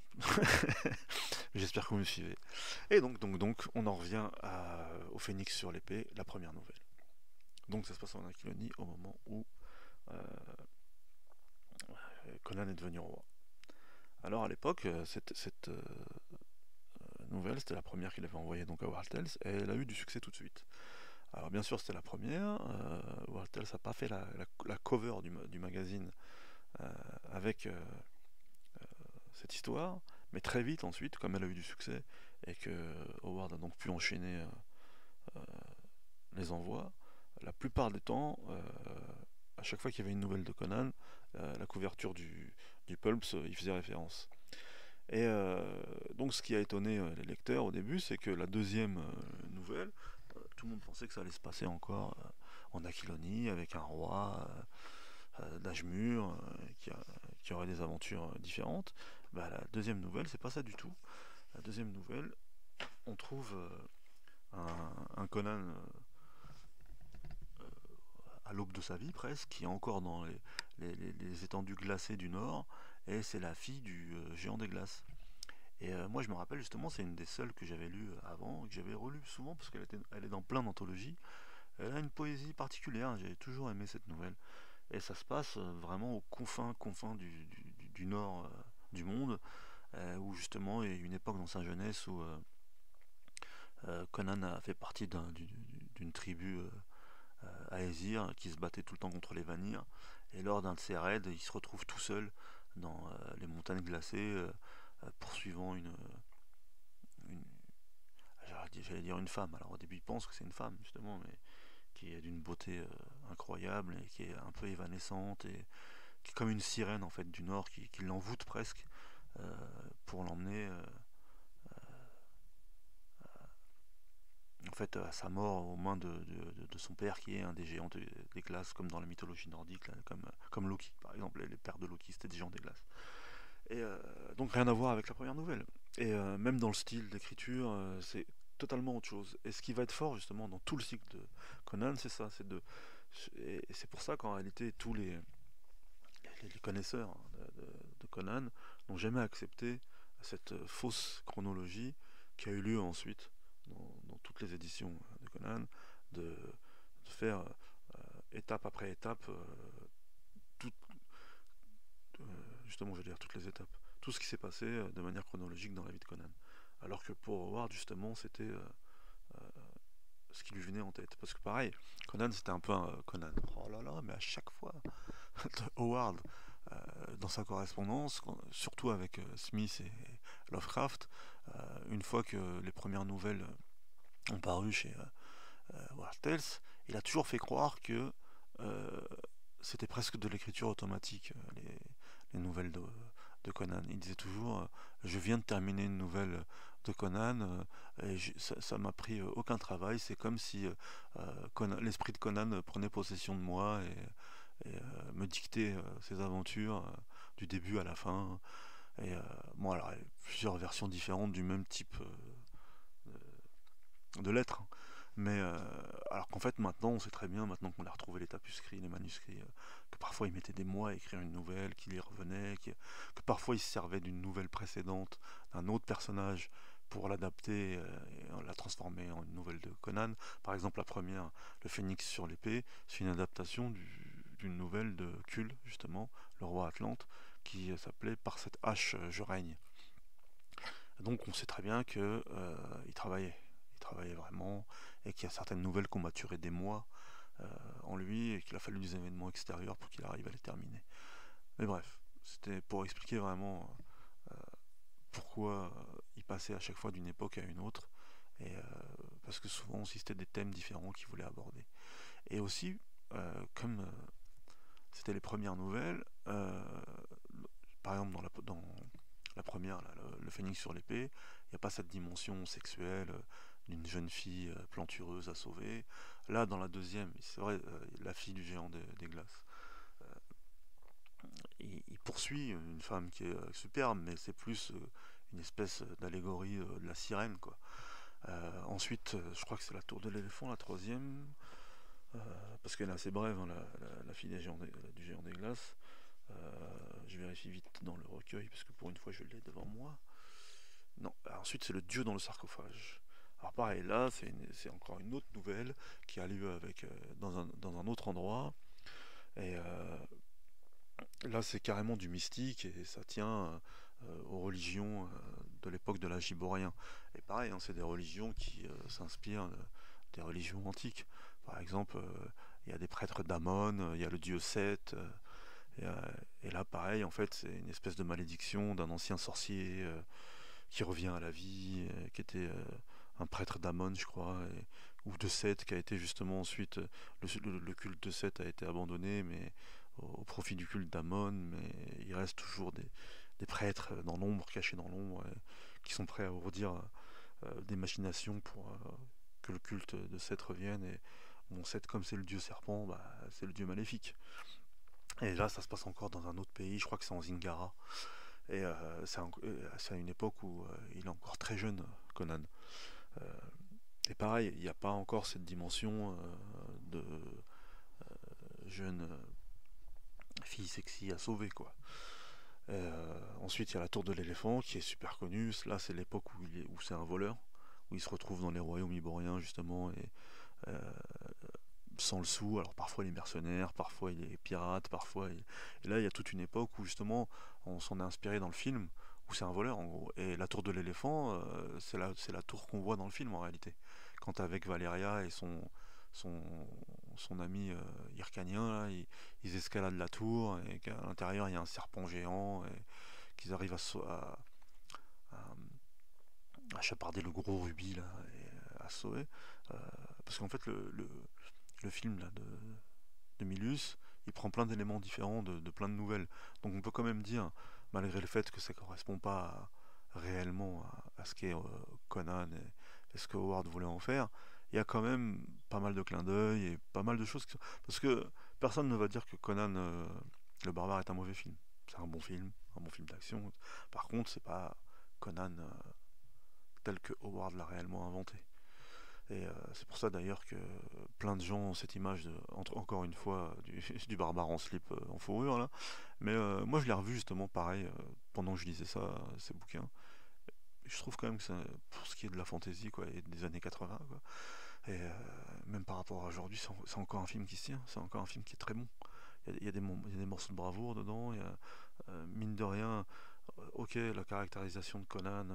J'espère que vous me suivez. Et donc, on en revient au Phénix sur l'épée, la première nouvelle. Donc ça se passe en Aquilonie au moment où euh, Conan est devenu roi. Alors à l'époque, cette nouvelle, c'était la première qu'il avait envoyée donc à Wartels, et elle a eu du succès tout de suite. Alors bien sûr c'était la première, Wartels n'a pas fait la cover du magazine euh, avec cette histoire, mais très vite ensuite, comme elle a eu du succès, et que Howard a donc pu enchaîner euh, les envois, la plupart des temps, à chaque fois qu'il y avait une nouvelle de Conan, la couverture du Pulps y faisait référence. Et donc ce qui a étonné les lecteurs au début, c'est que la deuxième nouvelle, tout le monde pensait que ça allait se passer encore en Aquilonie, avec un roi d'âge mûr qui aurait des aventures différentes. Bah, la deuxième nouvelle, c'est pas ça du tout. La deuxième nouvelle, on trouve un Conan à l'aube de sa vie presque, qui est encore dans les étendues glacées du Nord, et c'est la fille du géant des glaces. Et moi je me rappelle justement, c'est une des seules que j'avais lues avant, et que j'avais relue souvent parce elle est dans plein d'anthologies. Elle a une poésie particulière, j'avais toujours aimé cette nouvelle. Et ça se passe vraiment aux confins du nord du monde, où justement il y a eu une époque dans sa jeunesse où Conan a fait partie d'une tribu à Aesir qui se battait tout le temps contre les Vanir. Et lors d'un de ses raids, il se retrouve tout seul dans les montagnes glacées, poursuivant une- j'allais dire une femme. Alors au début, il pense que c'est une femme justement, mais qui est d'une beauté incroyable et qui est un peu évanescente et qui est comme une sirène en fait du nord qui l'envoûte presque euh, pour l'emmener en fait à sa mort aux mains de son père qui est un des géants des glaces comme dans la mythologie nordique là, comme Loki par exemple les pères de Loki c'était des géants des glaces et donc rien à voir avec la première nouvelle et même dans le style d'écriture c'est totalement autre chose et ce qui va être fort justement dans tout le cycle de Conan c'est ça et c'est pour ça qu'en réalité tous les connaisseurs de Conan n'ont jamais accepté cette fausse chronologie qui a eu lieu ensuite dans toutes les éditions de Conan, de faire étape après étape, tout, euh, justement je veux dire toutes les étapes, tout ce qui s'est passé de manière chronologique dans la vie de Conan. Alors que pour Howard justement c'était ce qui lui venait en tête. Parce que pareil, Conan c'était un peu un Conan. Oh là là, mais à chaque fois, Howard, dans sa correspondance, surtout avec Smith et Lovecraft, une fois que les premières nouvelles ont paru chez Weird Tales, il a toujours fait croire que euh, c'était presque de l'écriture automatique, les nouvelles de Conan. Il disait toujours je viens de terminer une nouvelle de Conan et ça m'a pris aucun travail. C'est comme si l'esprit de Conan prenait possession de moi et me dictait ses aventures du début à la fin. Et bon, alors, il y a plusieurs versions différentes du même type de lettres. Mais alors qu'en fait maintenant on sait très bien, maintenant qu'on a retrouvé les tapuscrits, les manuscrits, que parfois ils mettaient des mois à écrire une nouvelle, qu'il y revenait, que parfois ils se servaient d'une nouvelle précédente, d'un autre personnage pour l'adapter et la transformer en une nouvelle de Conan. Par exemple la première, le Phénix sur l'épée, c'est une adaptation d'une nouvelle de Kull, justement, le roi Atlante, qui s'appelait Par cette hache je règne. Donc on sait très bien que il travaillait vraiment, et qu'il y a certaines nouvelles qui ont maturé des mois en lui, et qu'il a fallu des événements extérieurs pour qu'il arrive à les terminer. Mais bref, c'était pour expliquer vraiment pourquoi il passait à chaque fois d'une époque à une autre, et parce que souvent aussi c'était des thèmes différents qu'il voulait aborder. Et aussi, comme c'était les premières nouvelles, par exemple dans la première, là, le Phénix sur l'épée, il n'y a pas cette dimension sexuelle d'une jeune fille plantureuse à sauver. Là, dans la deuxième, c'est vrai, la fille du géant des glaces, il poursuit une femme qui est superbe, mais c'est plus une espèce d'allégorie de la sirène, quoi. Ensuite, je crois que c'est la tour de l'éléphant, la troisième, euh, parce qu'elle est assez brève, hein, la fille du géant des glaces. Je vérifie vite dans le recueil, parce que pour une fois je l'ai devant moi. Non, ensuite c'est le dieu dans le sarcophage. Alors pareil, là c'est encore une autre nouvelle qui a lieu dans un autre endroit. Et là c'est carrément du mystique et ça tient aux religions de l'époque de l'âge iborien. Et pareil, hein, c'est des religions qui s'inspirent des religions antiques. Par exemple, il y a des prêtres d'Amon, il y a le dieu Seth. Et, euh, et là pareil, en fait c'est une espèce de malédiction d'un ancien sorcier qui revient à la vie, qui était un prêtre d'Amon, je crois, ou de Seth, qui a été justement ensuite, le culte de Seth a été abandonné, mais au profit du culte d'Amon, mais il reste toujours des prêtres dans l'ombre, cachés dans l'ombre, qui sont prêts à ourdir des machinations pour que le culte de Seth revienne. Et bon, Seth, comme c'est le dieu serpent, bah, c'est le dieu maléfique. Et là, ça se passe encore dans un autre pays, je crois que c'est en Zingara. Et c'est à une époque où il est encore très jeune, Conan. Euh, et pareil, il n'y a pas encore cette dimension de jeune fille sexy à sauver, quoi. Ensuite, il y a la tour de l'éléphant qui est super connue. Là, c'est l'époque où c'est un voleur, où il se retrouve dans les royaumes iboriens, justement, et euh, sans le sou. Alors parfois il est mercenaire, parfois il est pirate, et là il y a toute une époque où justement on s'en est inspiré dans le film, où c'est un voleur en gros. Et la tour de l'éléphant, c'est la tour qu'on voit dans le film en réalité. Quand avec Valeria et son, son ami hircanien, là, ils escaladent la tour et qu'à l'intérieur il y a un serpent géant et qu'ils arrivent à- à chaparder le gros rubis là et à se sauver. Euh, Parce qu'en fait le film là, de Milius, il prend plein d'éléments différents de plein de nouvelles. Donc on peut quand même dire, malgré le fait que ça correspond pas réellement à ce qu'est Conan et ce que Howard voulait en faire, il y a quand même pas mal de clins d'œil et pas mal de choses. Parce que personne ne va dire que Conan le barbare est un mauvais film. C'est un bon film d'action. Par contre, c'est pas Conan tel que Howard l'a réellement inventé. Et c'est pour ça d'ailleurs que plein de gens ont cette image, encore une fois, du barbare en slip en fourrure là. Mais moi je l'ai revu justement pareil pendant que je lisais ça, ces bouquins. Et je trouve quand même que pour ce qui est de la fantasy quoi, et des années 80, quoi, et même par rapport à aujourd'hui, c'est encore un film qui se tient, c'est encore un film qui est très bon. Il y a des morceaux de bravoure dedans, mine de rien, ok, la caractérisation de Conan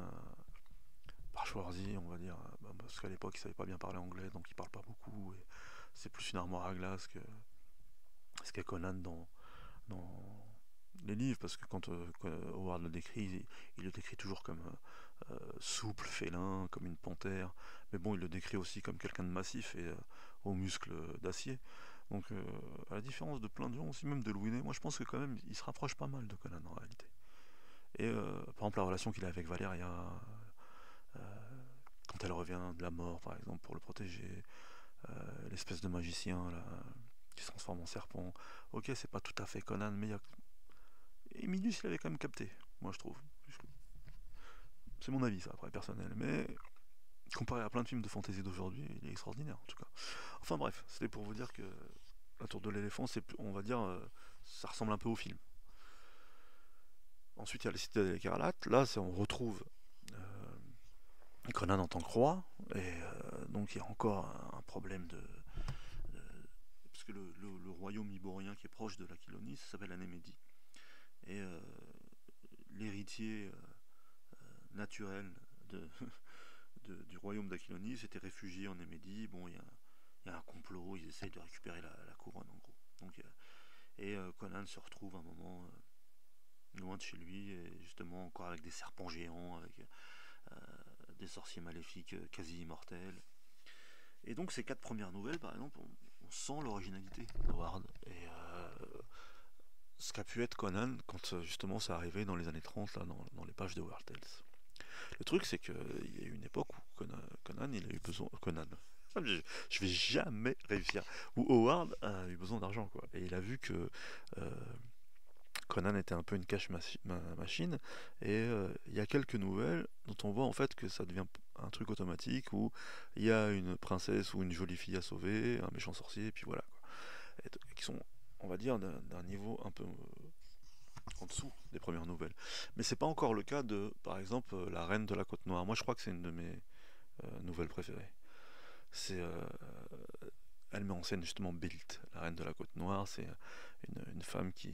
par Schwarzy, on va dire, parce qu'à l'époque il savait pas bien parler anglais, donc il parle pas beaucoup, et c'est plus une armoire à glace que ce qu'est Conan dans les livres, parce que quand Howard le décrit, il le décrit toujours comme souple, félin, comme une panthère, mais bon, il le décrit aussi comme quelqu'un de massif et aux muscles d'acier. Donc, à la différence de plein de gens, aussi même de Louis, moi je pense que quand même il se rapproche pas mal de Conan en réalité. Et par exemple, la relation qu'il a avec Valeria, euh, quand elle revient de la mort, par exemple, pour le protéger, l'espèce de magicien là, qui se transforme en serpent. Ok, c'est pas tout à fait Conan, mais Emilius il avait quand même capté, moi je trouve. C'est mon avis, ça, après, personnel. Mais comparé à plein de films de fantasy d'aujourd'hui, il est extraordinaire, en tout cas. Enfin bref, c'était pour vous dire que La Tour de l'éléphant, on va dire, ça ressemble un peu au film. Ensuite, il y a Les Citadelles écarlates. Là, on retrouve Conan en tant que roi. Et donc, il y a encore un problème parce que le royaume iborien qui est proche de l'Aquilonie, ça s'appelle Anémédie. Et l'héritier naturel de, du royaume d'Aquilonie s'était réfugié en Anémédie. Bon, il y a un complot, ils essayent de récupérer la couronne en gros. Donc, et Conan se retrouve un moment loin de chez lui, et justement encore avec des serpents géants, avec des sorciers maléfiques quasi immortels. Et donc ces quatre premières nouvelles, par exemple, on sent l'originalité d'Howard. Et ce qu'a pu être Conan quand justement ça arrivait dans les années 30 là, dans les pages de War Tales. Le truc c'est qu'il y a eu une époque où Conan il a eu besoin. Conan. Je vais jamais réussir. Où Howard a eu besoin d'argent quoi. Et il a vu que euh, Conan était un peu une machine, et il y a quelques nouvelles dont on voit en fait que ça devient un truc automatique où il y a une princesse ou une jolie fille à sauver, un méchant sorcier, et puis voilà quoi. Qui sont, on va dire, d'un niveau un peu en dessous des premières nouvelles. Mais c'est pas encore le cas de, par exemple, La Reine de la Côte Noire. Moi je crois que c'est une de mes nouvelles préférées. C'est elle met en scène justement Belit, la Reine de la Côte Noire. C'est une femme qui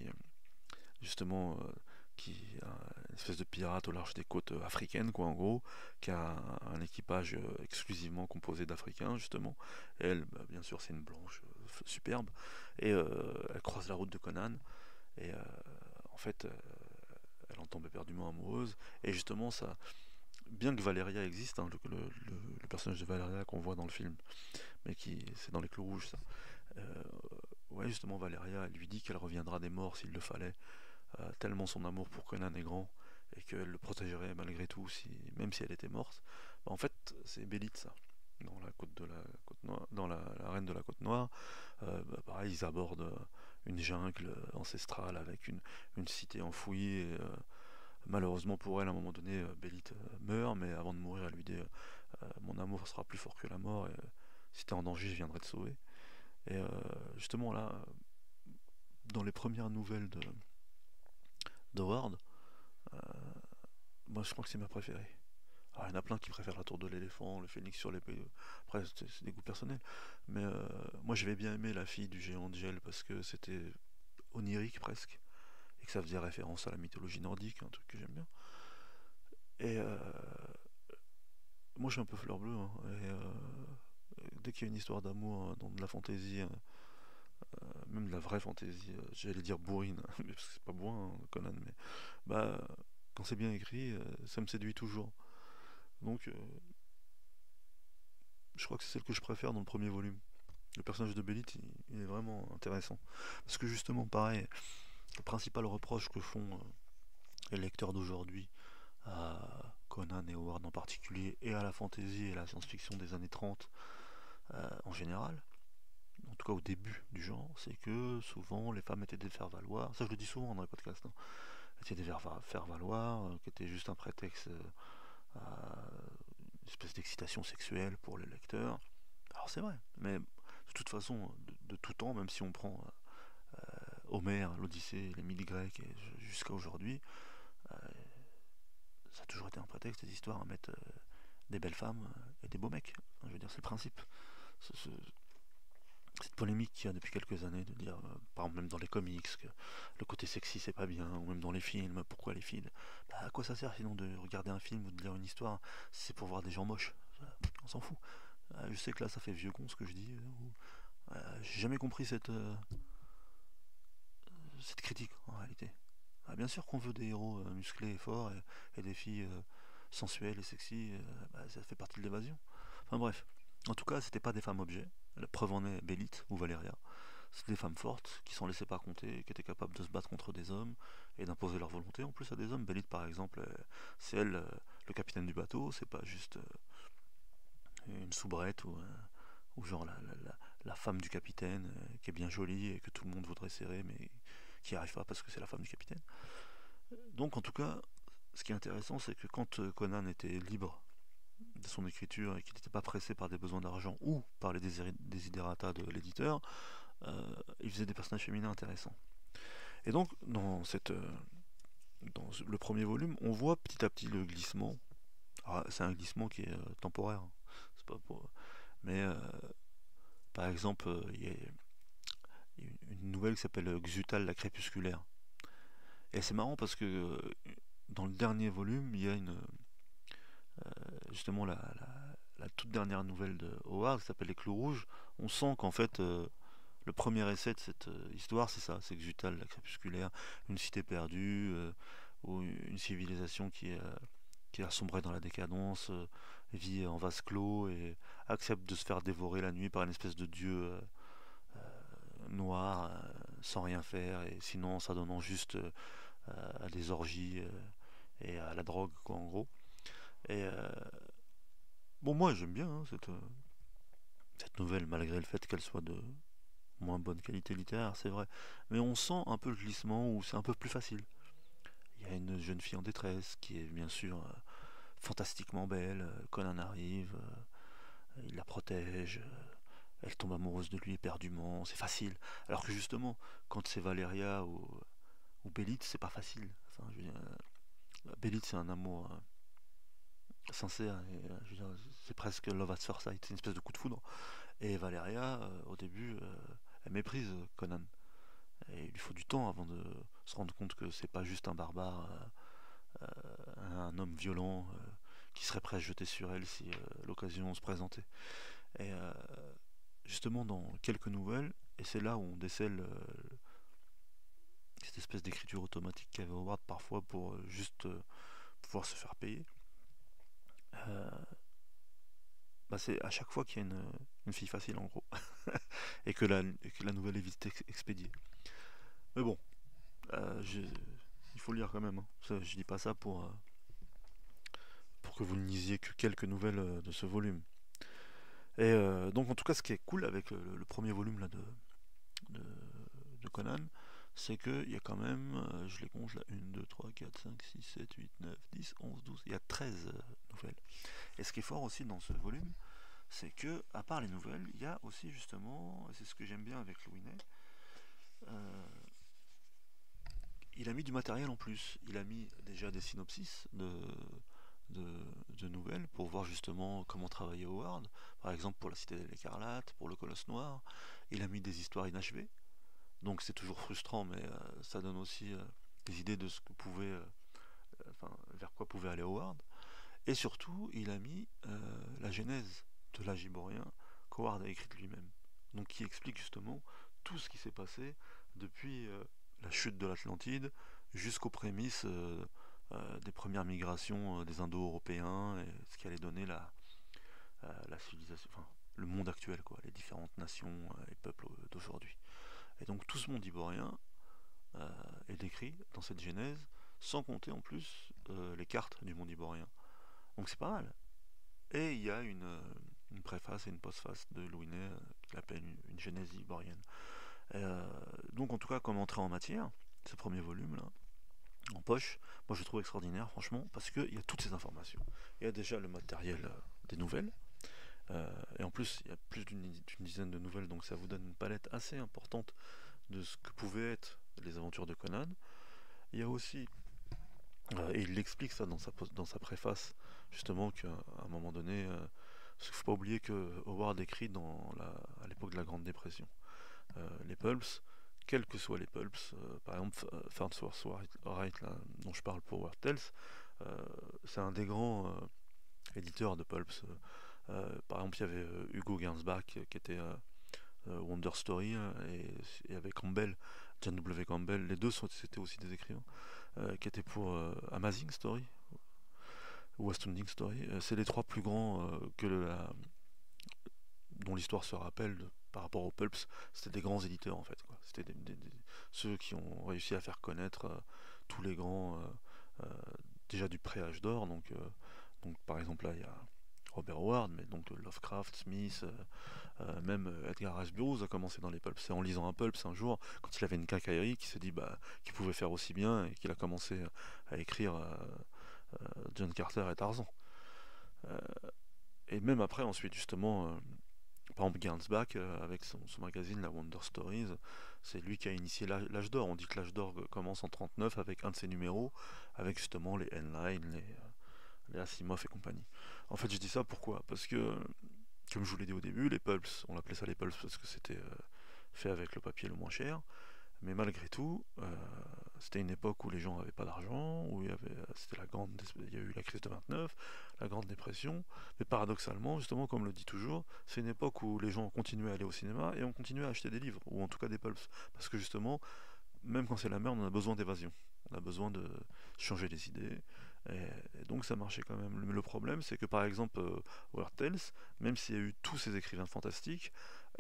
justement qui est une espèce de pirate au large des côtes africaines quoi en gros, qui a un équipage exclusivement composé d'Africains justement. Et elle bien sûr c'est une blanche superbe, et elle croise la route de Conan, et en fait elle en tombe éperdument amoureuse, et justement ça, bien que Valeria existe, hein, le personnage de Valeria qu'on voit dans le film, mais qui c'est dans les clous rouges ça, euh, ouais justement Valeria elle lui dit qu'elle reviendra des morts s'il le fallait, tellement son amour pour Conan est grand, et qu'elle le protégerait malgré tout, même si elle était morte. Bah, en fait, c'est Bélite, ça. Dans la côte de la côte noire, dans la reine de la côte noire, pareil, ils abordent une jungle ancestrale avec une cité enfouie. Et, malheureusement pour elle, à un moment donné, Bélite meurt, mais avant de mourir, elle lui dit mon amour sera plus fort que la mort, et si t'es en danger, je viendrai te sauver. Et justement, là, dans les premières nouvelles d'Howard, Euh, moi, je crois que c'est ma préférée. Alors, il y en a plein qui préfèrent La Tour de l'éléphant, Le Phénix sur l'épée. Après, c'est des goûts personnels. Mais moi, j'avais bien aimé La fille du géant de gel parce que c'était onirique presque, et que ça faisait référence à la mythologie nordique, un truc que j'aime bien. Et moi je suis un peu fleur bleue, hein, et dès qu'il y a une histoire d'amour dans de la fantaisie, même de la vraie fantaisie, j'allais dire bourrine, mais parce que c'est pas bourrin, hein, Conan, mais bah quand c'est bien écrit, ça me séduit toujours. Donc je crois que c'est celle que je préfère dans le premier volume. Le personnage de Belit, il est vraiment intéressant. Parce que justement, pareil, le principal reproche que font les lecteurs d'aujourd'hui à Conan et Howard en particulier, et à la fantasy et la science-fiction des années 30 en général, en tout cas au début du genre, c'est que souvent les femmes étaient des faire-valoir, ça je le dis souvent dans les podcasts, hein, étaient des faire-valoir, qui étaient juste un prétexte à une espèce d'excitation sexuelle pour les lecteurs. Alors c'est vrai, mais de toute façon, de tout temps, même si on prend Homère, l'Odyssée, les mythes grecs et jusqu'à aujourd'hui, euh, ça a toujours été un prétexte, des histoires à mettre des belles femmes et des beaux mecs. Enfin, je veux dire, c'est le principe. Cette polémique qu'il y a depuis quelques années de dire, par exemple même dans les comics, que le côté sexy c'est pas bien, ou même dans les films, pourquoi les films, bah, à quoi ça sert sinon de regarder un film ou de lire une histoire si c'est pour voir des gens moches? On s'en fout. Je sais que là ça fait vieux con ce que je dis, j'ai jamais compris cette critique en réalité. Bien sûr qu'on veut des héros musclés et forts et des filles sensuelles et sexy, bah, ça fait partie de l'évasion. Enfin bref, en tout cas, c'était pas des femmes objets. La preuve en est Bélite ou Valéria. C'est des femmes fortes qui s'en laissaient pas compter, qui étaient capables de se battre contre des hommes et d'imposer leur volonté en plus à des hommes. Bélite, par exemple, c'est elle le capitaine du bateau, c'est pas juste une soubrette ou genre la femme du capitaine qui est bien jolie et que tout le monde voudrait serrer mais qui n'y arrive pas parce que c'est la femme du capitaine. Donc en tout cas, ce qui est intéressant, c'est que quand Conan était libre de son écriture et qu'il n'était pas pressé par des besoins d'argent ou par les desiderata de l'éditeur, il faisait des personnages féminins intéressants. Et donc, dans le premier volume, on voit petit à petit le glissement. Alors, c'est un glissement qui est temporaire, hein. C'est pas pour... Mais par exemple, il y a une nouvelle qui s'appelle Xutal la crépusculaire. Et c'est marrant parce que dans le dernier volume, il y a justement la toute dernière nouvelle de Howard qui s'appelle Les Clous Rouges. On sent qu'en fait, le premier essai de cette histoire, c'est ça, c'est Xutal, la crépusculaire, une cité perdue, ou une civilisation qui a sombré dans la décadence, vit en vase clos et accepte de se faire dévorer la nuit par une espèce de dieu noir, sans rien faire, et sinon ça donnant juste à des orgies et à la drogue, quoi, en gros. Et bon, moi j'aime bien hein, cette nouvelle, malgré le fait qu'elle soit de moins bonne qualité littéraire, c'est vrai. Mais on sent un peu le glissement où c'est un peu plus facile. Il y a une jeune fille en détresse qui est bien sûr fantastiquement belle. Conan arrive, il la protège, elle tombe amoureuse de lui éperdument, c'est facile. Alors que justement, quand c'est Valeria ou Bélite, c'est pas facile. Enfin, je veux dire, Bélite, c'est un amour sincère, et, je veux dire, c'est presque love at first sight, c'est une espèce de coup de foudre. Et Valeria, au début, elle méprise Conan. Et il lui faut du temps avant de se rendre compte que c'est pas juste un barbare, un homme violent qui serait prêt à se jeter sur elle si l'occasion se présentait. Et justement, dans quelques nouvelles, et c'est là où on décèle cette espèce d'écriture automatique qu'avait Howard parfois pour juste pouvoir se faire payer, euh, bah c'est à chaque fois qu'il y a une fille facile en gros, et que la nouvelle est vite expédiée. Mais bon, il faut lire quand même, hein. Je dis pas ça pour que vous ne lisiez que quelques nouvelles de ce volume. Et donc en tout cas ce qui est cool avec le premier volume là, de, de Conan, c'est qu'il y a quand même, je les compte là, 1, 2, 3, 4, 5, 6, 7, 8, 9, 10, 11, 12, il y a 13 nouvelles. Et ce qui est fort aussi dans ce volume, c'est que, à part les nouvelles, il y a aussi justement, et c'est ce que j'aime bien avec Louis Ney, euh, il a mis du matériel en plus. Il a mis déjà des synopsis de, de nouvelles pour voir justement comment travailler Howard. Par exemple pour la Cité de l'Écarlate, pour le Colosse Noir. Il a mis des histoires inachevées. Donc c'est toujours frustrant, mais ça donne aussi des idées de ce que pouvait enfin, vers quoi pouvait aller Howard. Et surtout, il a mis la genèse de l'âge ivoirien qu'Howard a écrite lui-même. Donc qui explique justement tout ce qui s'est passé depuis la chute de l'Atlantide jusqu'aux prémices des premières migrations des Indo-Européens et ce qui allait donner la civilisation, enfin le monde actuel, quoi, les différentes nations et peuples d'aujourd'hui. Et donc tout ce monde ivoirien est décrit dans cette genèse, sans compter en plus les cartes du monde ivoirien. Donc c'est pas mal. Et il y a une préface et une postface de Louinet qu'il appelle une genèse ivoirienne. Donc en tout cas, comme entrée en matière, ce premier volume là, en poche, moi je le trouve extraordinaire franchement, parce qu'il y a toutes ces informations. Il y a déjà le matériel des nouvelles, et en plus il y a plus d'une dizaine de nouvelles, donc ça vous donne une palette assez importante de ce que pouvaient être les aventures de Conan. Il y a aussi, et il explique ça dans sa préface, justement qu'à un moment donné, parce qu'il ne faut pas oublier que Howard écrit à l'époque de la Grande Dépression. Les pulps, quels que soient les pulps, par exemple Farnsworth Wright, là, dont je parle pour Weird Tales, c'est un des grands éditeurs de pulps. Par exemple, il y avait Hugo Gernsback qui était Wonder Story et avec Campbell, John W. Campbell, les deux c'était aussi des écrivains qui étaient pour Amazing Story ou Astounding Story. C'est les trois plus grands dont l'histoire se rappelle par rapport aux pulps. C'était des grands éditeurs en fait, quoi. C'était ceux qui ont réussi à faire connaître tous les grands déjà du pré-âge d'or. Donc par exemple là il y a Robert Howard, mais donc Lovecraft, Smith, même Edgar Rice Burroughs a commencé dans les pulps. C'est en lisant un pulps un jour, quand il avait une quincaillerie, qu'il s'est dit qu'il pouvait faire aussi bien et qu'il a commencé à écrire John Carter et Tarzan. Euh, et même après, ensuite, justement, par exemple, Gernsback, avec son magazine, la Wonder Stories, c'est lui qui a initié l'âge d'or. On dit que l'âge d'or commence en 39 avec un de ses numéros, avec justement les Heinlein, les Asimov et compagnie. En fait, je dis ça pourquoi? Parce que, comme je vous l'ai dit au début, les pulps, on l'appelait ça les pulps parce que c'était fait avec le papier le moins cher. Mais malgré tout, c'était une époque où les gens n'avaient pas d'argent, où il y a eu la crise de 29, la Grande Dépression. Mais paradoxalement, justement, comme le dit toujours, c'est une époque où les gens continuaient à aller au cinéma et on continuait à acheter des livres, ou en tout cas des pulps. Parce que justement, même quand c'est la merde, on a besoin d'évasion. On a besoin de changer les idées. Et donc ça marchait quand même. Le problème, c'est que par exemple, Weird Tales, même s'il y a eu tous ces écrivains fantastiques,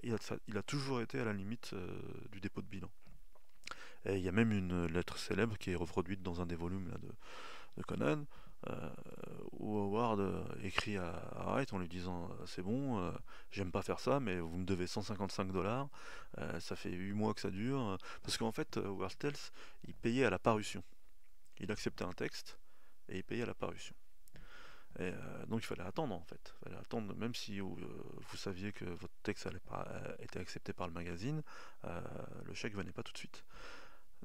il a toujours été à la limite du dépôt de bilan. Et il y a même une lettre célèbre qui est reproduite dans un des volumes là, de Conan, euh, où Howard écrit à Wright en lui disant c'est bon, j'aime pas faire ça, mais vous me devez 155 $, ça fait 8 mois que ça dure. Parce qu'en fait, Howard Tales, il payait à la parution. Il acceptait un texte et il payait à la parution. Et donc il fallait attendre en fait. Il fallait attendre, même si vous saviez que votre texte allait pas, était accepté par le magazine, le chèque venait pas tout de suite.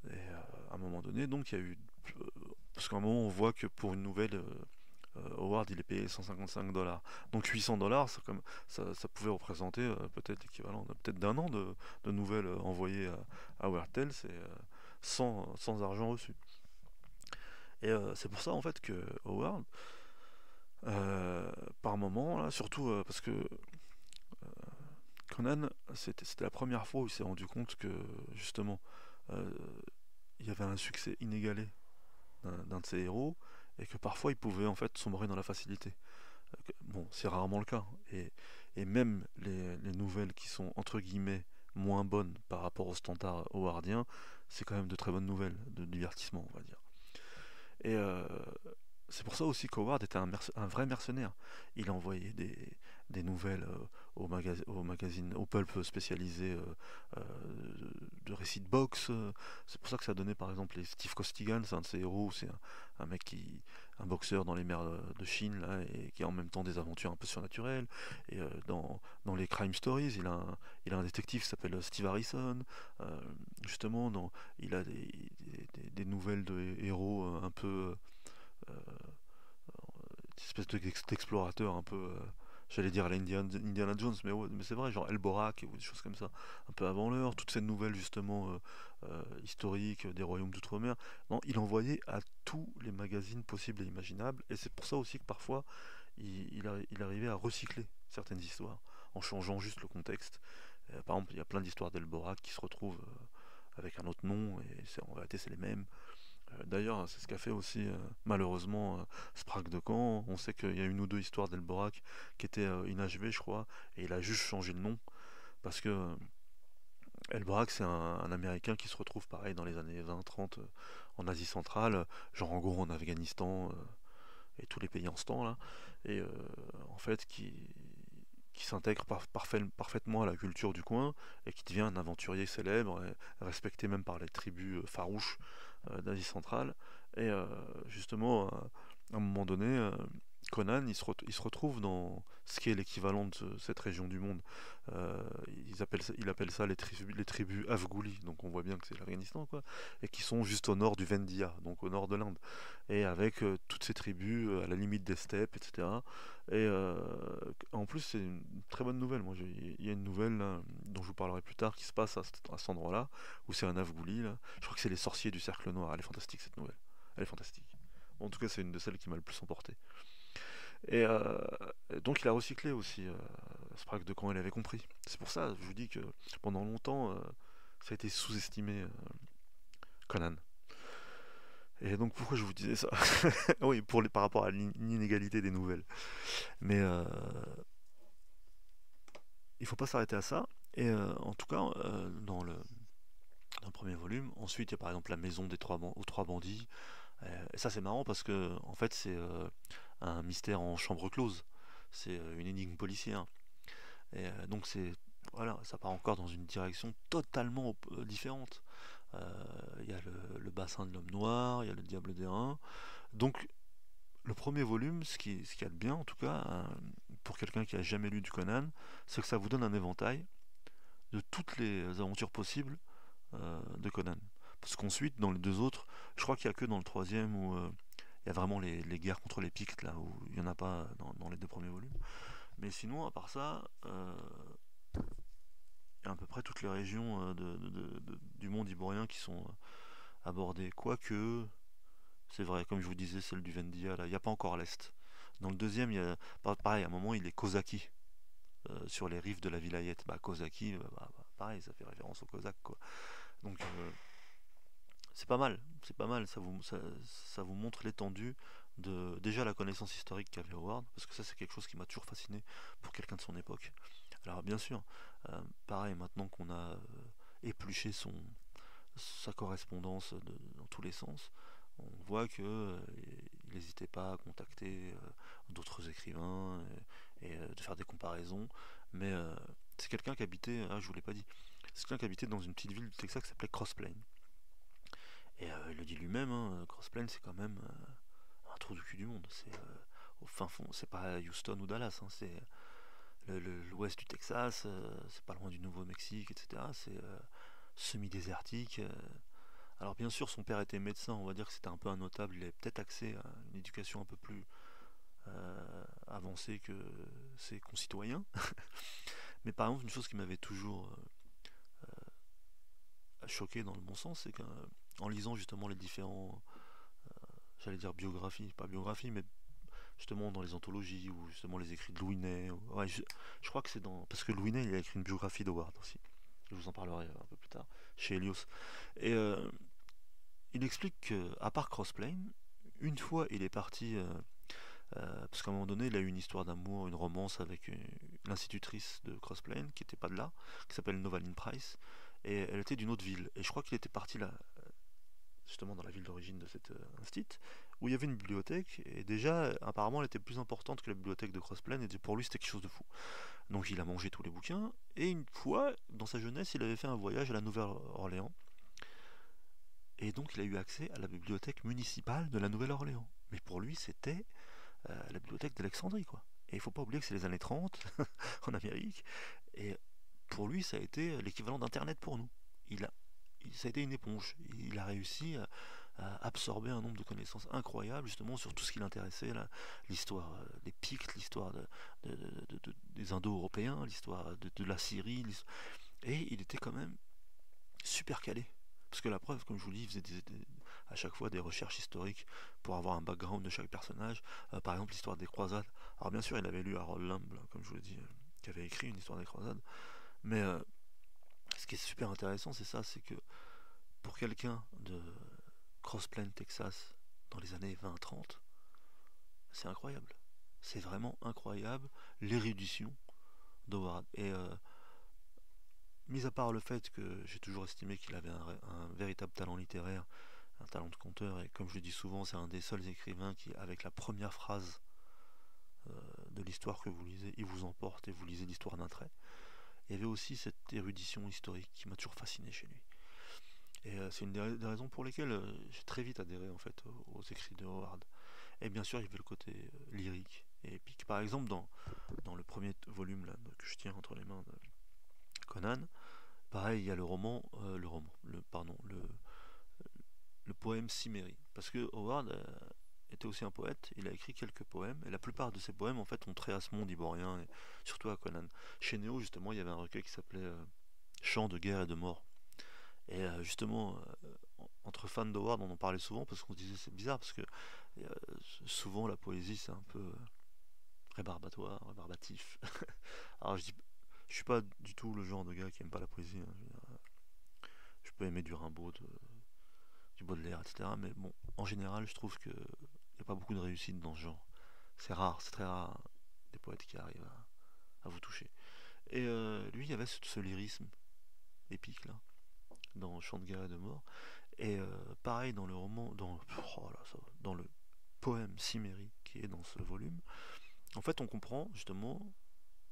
Et à un moment donné, donc il y a eu. Parce qu'à un moment, on voit que pour une nouvelle, Howard il est payé 155 $. Donc 800 $, ça pouvait représenter peut-être l'équivalent peut-être d'un an de nouvelles envoyées à Weird Tales et sans argent reçu. Et c'est pour ça en fait que Howard, par moment, là, surtout parce que Conan, c'était la première fois où il s'est rendu compte que justement euh, il y avait un succès inégalé d'un de ses héros et que parfois il pouvait en fait sombrer dans la facilité. Bon, c'est rarement le cas. Et même les nouvelles qui sont entre guillemets moins bonnes par rapport aux standards howardiens, c'est quand même de très bonnes nouvelles, de divertissement, on va dire. Et c'est pour ça aussi qu'Howard était un vrai mercenaire. Il envoyait des nouvelles aux magazines, aux pulps spécialisés euh, de récits de boxe. C'est pour ça que ça donnait par exemple les Steve Costigan, c'est un de ses héros, c'est un mec un boxeur dans les mers de Chine là, et qui a en même temps des aventures un peu surnaturelles. Et dans les crime stories, il a un détective qui s'appelle Steve Harrison. Euh, justement, il a des nouvelles de héros un peu euh, espèce d'explorateur un peu J'allais dire à Indiana Jones, mais, ouais, mais c'est vrai, genre Elborak ou des choses comme ça, un peu avant l'heure, toutes ces nouvelles justement historiques des royaumes d'outre-mer. Non, il envoyait à tous les magazines possibles et imaginables, et c'est pour ça aussi que parfois il arrivait à recycler certaines histoires en changeant juste le contexte. Par exemple, il y a plein d'histoires d'Elborak qui se retrouvent avec un autre nom, et en réalité c'est les mêmes. D'ailleurs, c'est ce qu'a fait aussi malheureusement Sprague de Caen. On sait qu'il y a une ou deux histoires d'Elborak qui étaient inachevées, je crois, et il a juste changé le nom parce que Elborak, c'est un Américain qui se retrouve pareil dans les années 20-30 en Asie centrale, genre en gros en Afghanistan et tous les pays en ce temps là, et en fait qui s'intègre parfaitement à la culture du coin et qui devient un aventurier célèbre, et respecté même par les tribus farouches d'Asie centrale. Et justement, à un moment donné, Conan, il se retrouve dans ce qui est l'équivalent de cette région du monde. Il appelle ça les tribus Afghoulis, donc on voit bien que c'est l'Afghanistan, quoi, et qui sont juste au nord du Vendia, donc au nord de l'Inde, et avec toutes ces tribus à la limite des steppes, etc. Et en plus, c'est une très bonne nouvelle. Il y a une nouvelle là, dont je vous parlerai plus tard qui se passe à cet endroit-là, où c'est un Afghouli. Là. Je crois que c'est les sorciers du cercle noir. Elle est fantastique cette nouvelle. Elle est fantastique. En tout cas, c'est une de celles qui m'a le plus emporté. Et donc, il a recyclé aussi Sprague de Camp, il avait compris. C'est pour ça, je vous dis que pendant longtemps, ça a été sous-estimé Conan. Et donc, pourquoi je vous disais ça? Oui, par rapport à l'inégalité des nouvelles. Mais il faut pas s'arrêter à ça. Et en tout cas, dans le premier volume, ensuite, il y a par exemple la maison aux trois bandits. Et ça, c'est marrant parce que, en fait, c'est un mystère en chambre close. C'est une énigme policière. Et donc, voilà, ça part encore dans une direction totalement différente. Il y a le bassin de l'homme noir, il y a le diable d'airain. Donc, le premier volume, ce qu'il y a de bien, en tout cas, pour quelqu'un qui a jamais lu du Conan, c'est que ça vous donne un éventail de toutes les aventures possibles de Conan. Parce qu'ensuite, dans les deux autres, je crois qu'il n'y a que dans le troisième où il y a vraiment les guerres contre les Pictes, là, où il n'y en a pas dans les deux premiers volumes. Mais sinon, à part ça, il y a à peu près toutes les régions du monde ivoirien qui sont abordées. Quoique, c'est vrai, comme je vous disais, celle du Vendia, là, il n'y a pas encore l'Est. Dans le deuxième, il y a, pareil, à un moment, il est Kozaki, sur les rives de la Vilayette. Bah, Kozaki, pareil, ça fait référence aux Cosaques, quoi. Donc, c'est pas mal, ça vous montre l'étendue de déjà la connaissance historique qu'avait Howard, parce que ça c'est quelque chose qui m'a toujours fasciné pour quelqu'un de son époque. Alors bien sûr, pareil, maintenant qu'on a épluché sa correspondance dans tous les sens, on voit que il n'hésitait pas à contacter d'autres écrivains et de faire des comparaisons, mais c'est quelqu'un qui habitait, je vous l'ai pas dit, c'est quelqu'un qui habitait dans une petite ville du Texas qui s'appelait Cross Plains. Et il le dit lui-même, hein, Cross Plains c'est quand même un trou du cul du monde. C'est au fin fond, c'est pas Houston ou Dallas, hein, c'est l'ouest du Texas, c'est pas loin du Nouveau-Mexique, etc. C'est semi-désertique. Alors bien sûr, son père était médecin, on va dire que c'était un peu un notable, il avait peut-être accès à une éducation un peu plus avancée que ses concitoyens. Mais par exemple, une chose qui m'avait toujours choqué dans le bon sens, c'est qu'en lisant justement les différents, j'allais dire biographies, pas biographies, mais justement dans les anthologies ou justement les écrits de Louis Ouais, je crois que c'est dans. Parce que Louis il a écrit une biographie d'Howard aussi. Je vous en parlerai un peu plus tard, chez Helios. Et il explique qu'à part Crossplane, une fois il est parti. Parce qu'à un moment donné, il a eu une histoire d'amour, une romance avec l'institutrice de Crossplane, qui n'était pas de là, qui s'appelle Novaline Price, et elle était d'une autre ville. Et je crois qu'il était parti là, justement dans la ville d'origine de cet institut, où il y avait une bibliothèque, et déjà, apparemment, elle était plus importante que la bibliothèque de Crossplane, et pour lui, c'était quelque chose de fou. Donc il a mangé tous les bouquins, et une fois, dans sa jeunesse, il avait fait un voyage à la Nouvelle-Orléans, et donc il a eu accès à la bibliothèque municipale de la Nouvelle-Orléans. Mais pour lui, c'était la bibliothèque d'Alexandrie, quoi. Et il faut pas oublier que c'est les années 30 en Amérique, et pour lui, ça a été l'équivalent d'Internet pour nous. Il a, ça a été une éponge. Il a réussi absorbé un nombre de connaissances incroyables justement sur tout ce qui l'intéressait, l'histoire des Pictes, l'histoire des Indo-Européens, l'histoire de la Syrie, et il était quand même super calé. Parce que la preuve, comme je vous le dis, il faisait à chaque fois des recherches historiques pour avoir un background de chaque personnage. Par exemple, l'histoire des croisades. Alors bien sûr, il avait lu Harold Lamb, comme je vous l'ai dit, qui avait écrit une histoire des croisades. Mais ce qui est super intéressant, c'est ça, c'est que pour quelqu'un de Cross Plains, Texas, dans les années 20-30, c'est incroyable. C'est vraiment incroyable l'érudition d'Howard. Et mis à part le fait que j'ai toujours estimé qu'il avait un véritable talent littéraire, un talent de conteur, et comme je le dis souvent, c'est un des seuls écrivains qui, avec la première phrase de l'histoire que vous lisez, il vous emporte et vous lisez l'histoire d'un trait. Il y avait aussi cette érudition historique qui m'a toujours fasciné chez lui. Et c'est une des raisons pour lesquelles j'ai très vite adhéré en fait aux écrits de Howard. Et bien sûr, il y avait le côté lyrique et épique. Par exemple, dans le premier volume là, que je tiens entre les mains de Conan, pareil, il y a le poème Cimmérie. Parce que Howard était aussi un poète, il a écrit quelques poèmes, et la plupart de ces poèmes en fait ont trait à ce monde ivoirien, et surtout à Conan. Chez Néo, justement, il y avait un recueil qui s'appelait Chants de guerre et de mort. Et justement, entre fans d'Howard, on en parlait souvent parce qu'on se disait c'est bizarre parce que euh, souvent la poésie c'est un peu rébarbatoire, rébarbatif. Alors je suis pas du tout le genre de gars qui aime pas la poésie, hein. Je peux aimer du Rimbaud, du Baudelaire, etc. Mais bon, en général, je trouve qu'il n'y a pas beaucoup de réussite dans ce genre. C'est rare, c'est très rare des poètes qui arrivent à vous toucher. Et lui, il y avait ce lyrisme épique là, dans Chant de guerre et de mort. Et pareil dans le roman, dans le poème Cimmérie qui est dans ce volume, en fait on comprend justement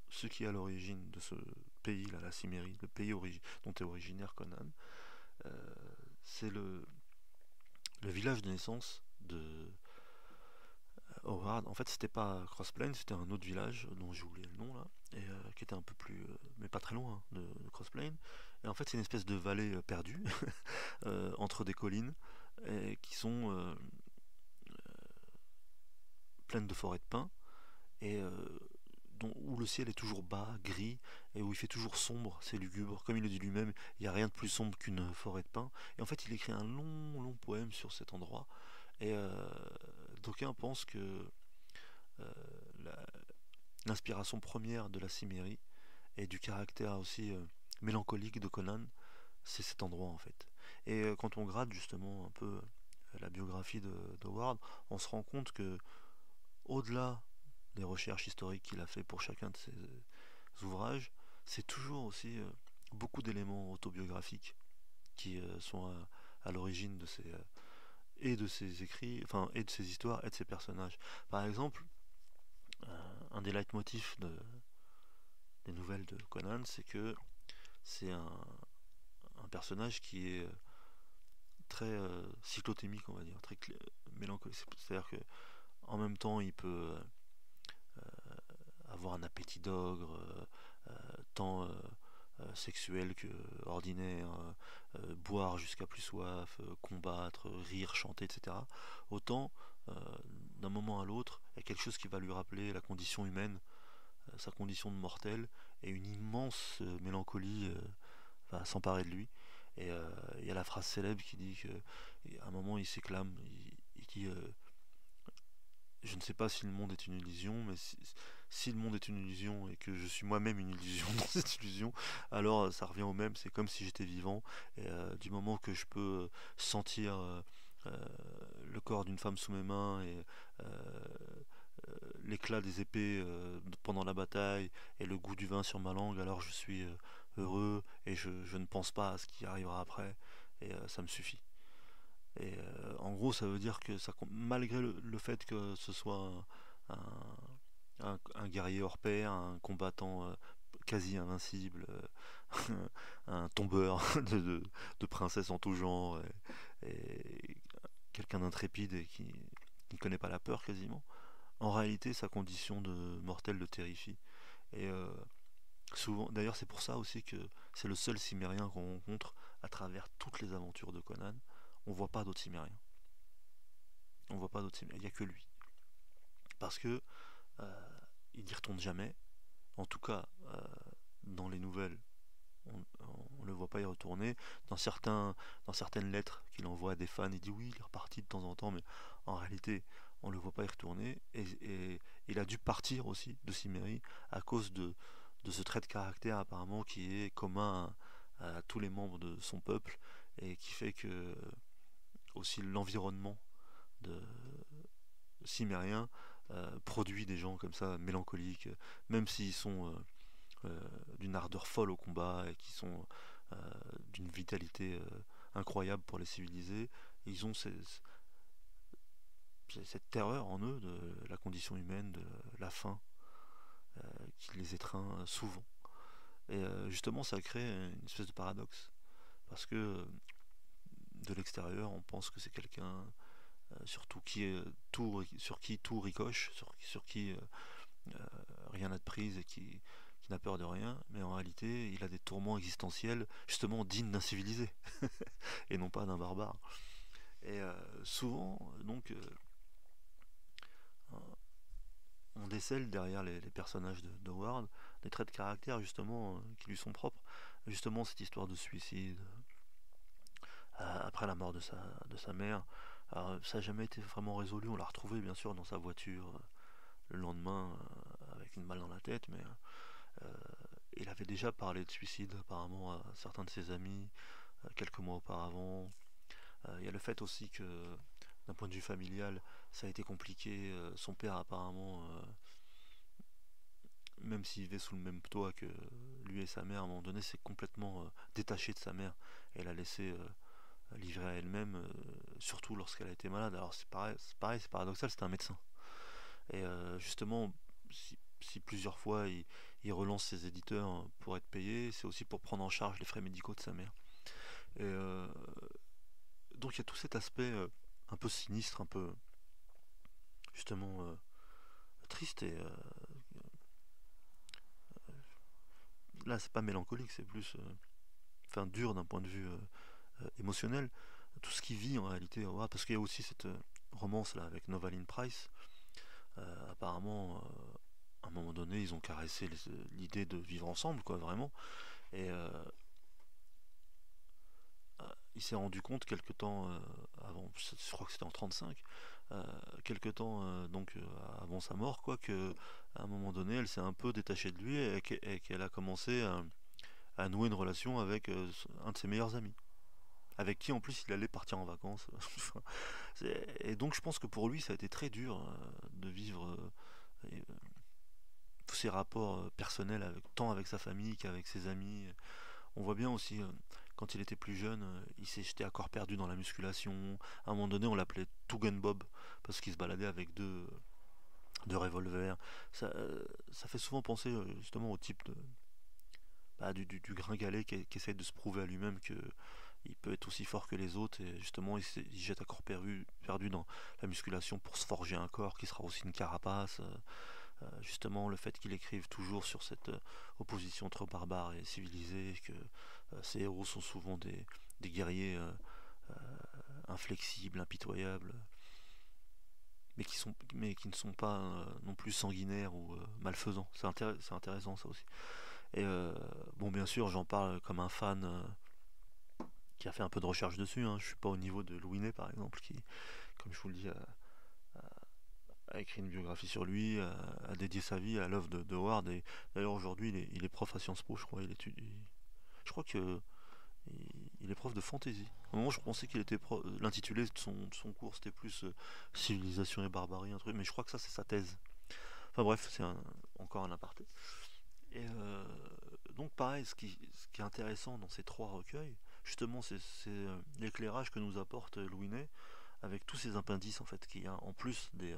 ce qui est à l'origine de ce pays là, la Cimmérie, le pays dont est originaire Conan. Euh, c'est le village de naissance de Howard. En fait c'était pas Cross Plains, c'était un autre village dont j'ai oublié le nom là, et qui était un peu plus, mais pas très loin de Cross Plains. Et en fait c'est une espèce de vallée perdue entre des collines et qui sont pleines de forêts de pins et où le ciel est toujours bas, gris, et où il fait toujours sombre, c'est lugubre. Comme il le dit lui-même, il n'y a rien de plus sombre qu'une forêt de pins. Et en fait, il écrit un long, long poème sur cet endroit. Et d'aucuns pensent que euh, la- l'inspiration première de la Cimmérie et du caractère aussi mélancolique de Conan, c'est cet endroit en fait. Et quand on gratte justement un peu la biographie d'Howard, on se rend compte que au-delà des recherches historiques qu'il a fait pour chacun de ses ouvrages, c'est toujours aussi beaucoup d'éléments autobiographiques qui sont à l'origine et de ses écrits, enfin et de ses histoires et de ses personnages. Par exemple, un des leitmotifs des nouvelles de Conan, c'est que c'est un personnage qui est très cyclothémique, on va dire, très mélancolique. C'est-à-dire que en même temps, il peut avoir un appétit d'ogre, tant sexuel que ordinaire, boire jusqu'à plus soif, combattre, rire, chanter, etc. Autant, euh, d'un moment à l'autre, il y a quelque chose qui va lui rappeler la condition humaine, sa condition de mortel, et une immense mélancolie va s'emparer de lui. Et il y a la phrase célèbre qui dit qu'à un moment il s'éclame, il dit je ne sais pas si le monde est une illusion, mais si le monde est une illusion et que je suis moi-même une illusion dans cette illusion, alors ça revient au même, c'est comme si j'étais vivant. Et du moment que je peux sentir euh, le corps d'une femme sous mes mains et euh, l'éclat des épées pendant la bataille et le goût du vin sur ma langue, alors je suis heureux et je ne pense pas à ce qui arrivera après. Et ça me suffit. Et en gros, ça veut dire que malgré le fait que ce soit un guerrier hors pair, un combattant quasi invincible, un tombeur de princesses en tout genre, et quelqu'un d'intrépide et qui ne connaît pas la peur quasiment, en réalité, sa condition de mortel le terrifie. Et souvent, d'ailleurs, c'est pour ça aussi que c'est le seul cimérien qu'on rencontre à travers toutes les aventures de Conan. On voit pas d'autres cimériens. On voit pas d'autres Cimmériens, il n'y a que lui. Parce que il n'y retourne jamais. En tout cas, dans les nouvelles, on ne le voit pas y retourner. Dans certaines lettres qu'il envoie à des fans, il dit oui, il est reparti de temps en temps, mais en réalité, on ne le voit pas y retourner. Et il a dû partir aussi de Cimmérie à cause de ce trait de caractère apparemment qui est commun à tous les membres de son peuple et qui fait que aussi l'environnement de cimérien produit des gens comme ça mélancoliques, même s'ils sont d'une ardeur folle au combat et qui sont euh, d'une vitalité incroyable pour les civiliser. Ils ont cette terreur en eux de la condition humaine, de la faim qui les étreint souvent. Et justement, ça crée une espèce de paradoxe. Parce que de l'extérieur, on pense que c'est quelqu'un surtout sur qui tout ricoche, sur qui rien n'a de prise et qui n'a peur de rien, mais en réalité, il a des tourments existentiels justement dignes d'un civilisé et non pas d'un barbare. Et souvent, donc, on décèle derrière les personnages d'Howard des traits de caractère justement qui lui sont propres. Justement, cette histoire de suicide après la mort de sa mère. Alors, ça n'a jamais été vraiment résolu. On l'a retrouvé bien sûr dans sa voiture le lendemain avec une balle dans la tête, mais euh, il avait déjà parlé de suicide apparemment à certains de ses amis quelques mois auparavant. Il y a le fait aussi que d'un point de vue familial, ça a été compliqué. Son père apparemment, même s'il vivait sous le même toit que lui et sa mère, à un moment donné, s'est complètement détaché de sa mère et l'a laissé livrée à elle-même, surtout lorsqu'elle a été malade. Alors c'est paradoxal, c'est un médecin. Et justement, si plusieurs fois il relance ses éditeurs pour être payé, c'est aussi pour prendre en charge les frais médicaux de sa mère. Et donc il y a tout cet aspect un peu sinistre, un peu justement triste. Et là, c'est pas mélancolique, c'est plus enfin dur d'un point de vue émotionnel. Tout ce qu'il vit en réalité, ouais, parce qu'il y a aussi cette romance là avec Novaline Price. Apparemment, à un moment donné, ils ont caressé l'idée de vivre ensemble, quoi, vraiment. Et il s'est rendu compte quelque temps avant, je crois que c'était en 35, quelque temps avant sa mort, quoi, que à un moment donné, elle s'est un peu détachée de lui et qu'elle a commencé à nouer une relation avec un de ses meilleurs amis, avec qui en plus il allait partir en vacances. Et donc je pense que pour lui, ça a été très dur de vivre tous ses rapports personnels, tant avec sa famille qu'avec ses amis. On voit bien aussi, quand il était plus jeune, il s'est jeté à corps perdu dans la musculation. À un moment donné, on l'appelait Tougan Bob, parce qu'il se baladait avec deux revolvers. Ça fait souvent penser justement au type du gringalet qui essaie de se prouver à lui-même que il peut être aussi fort que les autres. Et justement, il jette à corps perdu dans la musculation pour se forger un corps qui sera aussi une carapace. Justement, le fait qu'il écrive toujours sur cette opposition entre barbare et civilisé, que ses héros sont souvent des guerriers inflexibles, impitoyables, mais qui ne sont pas non plus sanguinaires ou malfaisants. C'est intéressant ça aussi. Et bon, bien sûr, j'en parle comme un fan qui a fait un peu de recherche dessus. Hein. Je suis pas au niveau de Louinet, par exemple, qui, comme je vous le dis, a écrit une biographie sur lui, a dédié sa vie à l'œuvre de Howard. Et d'ailleurs, aujourd'hui, il est prof à Sciences Po, je crois. Je crois que il est prof de fantasy. Au moment, je pensais qu'il était prof. L'intitulé de son cours, c'était plus civilisation et barbarie, un truc. Mais je crois que ça, c'est sa thèse. Enfin bref, encore un aparté. Et donc, pareil, ce qui est intéressant dans ces trois recueils, justement, c'est l'éclairage que nous apporte Louinet avec tous ces appendices en fait qu'il y a en plus des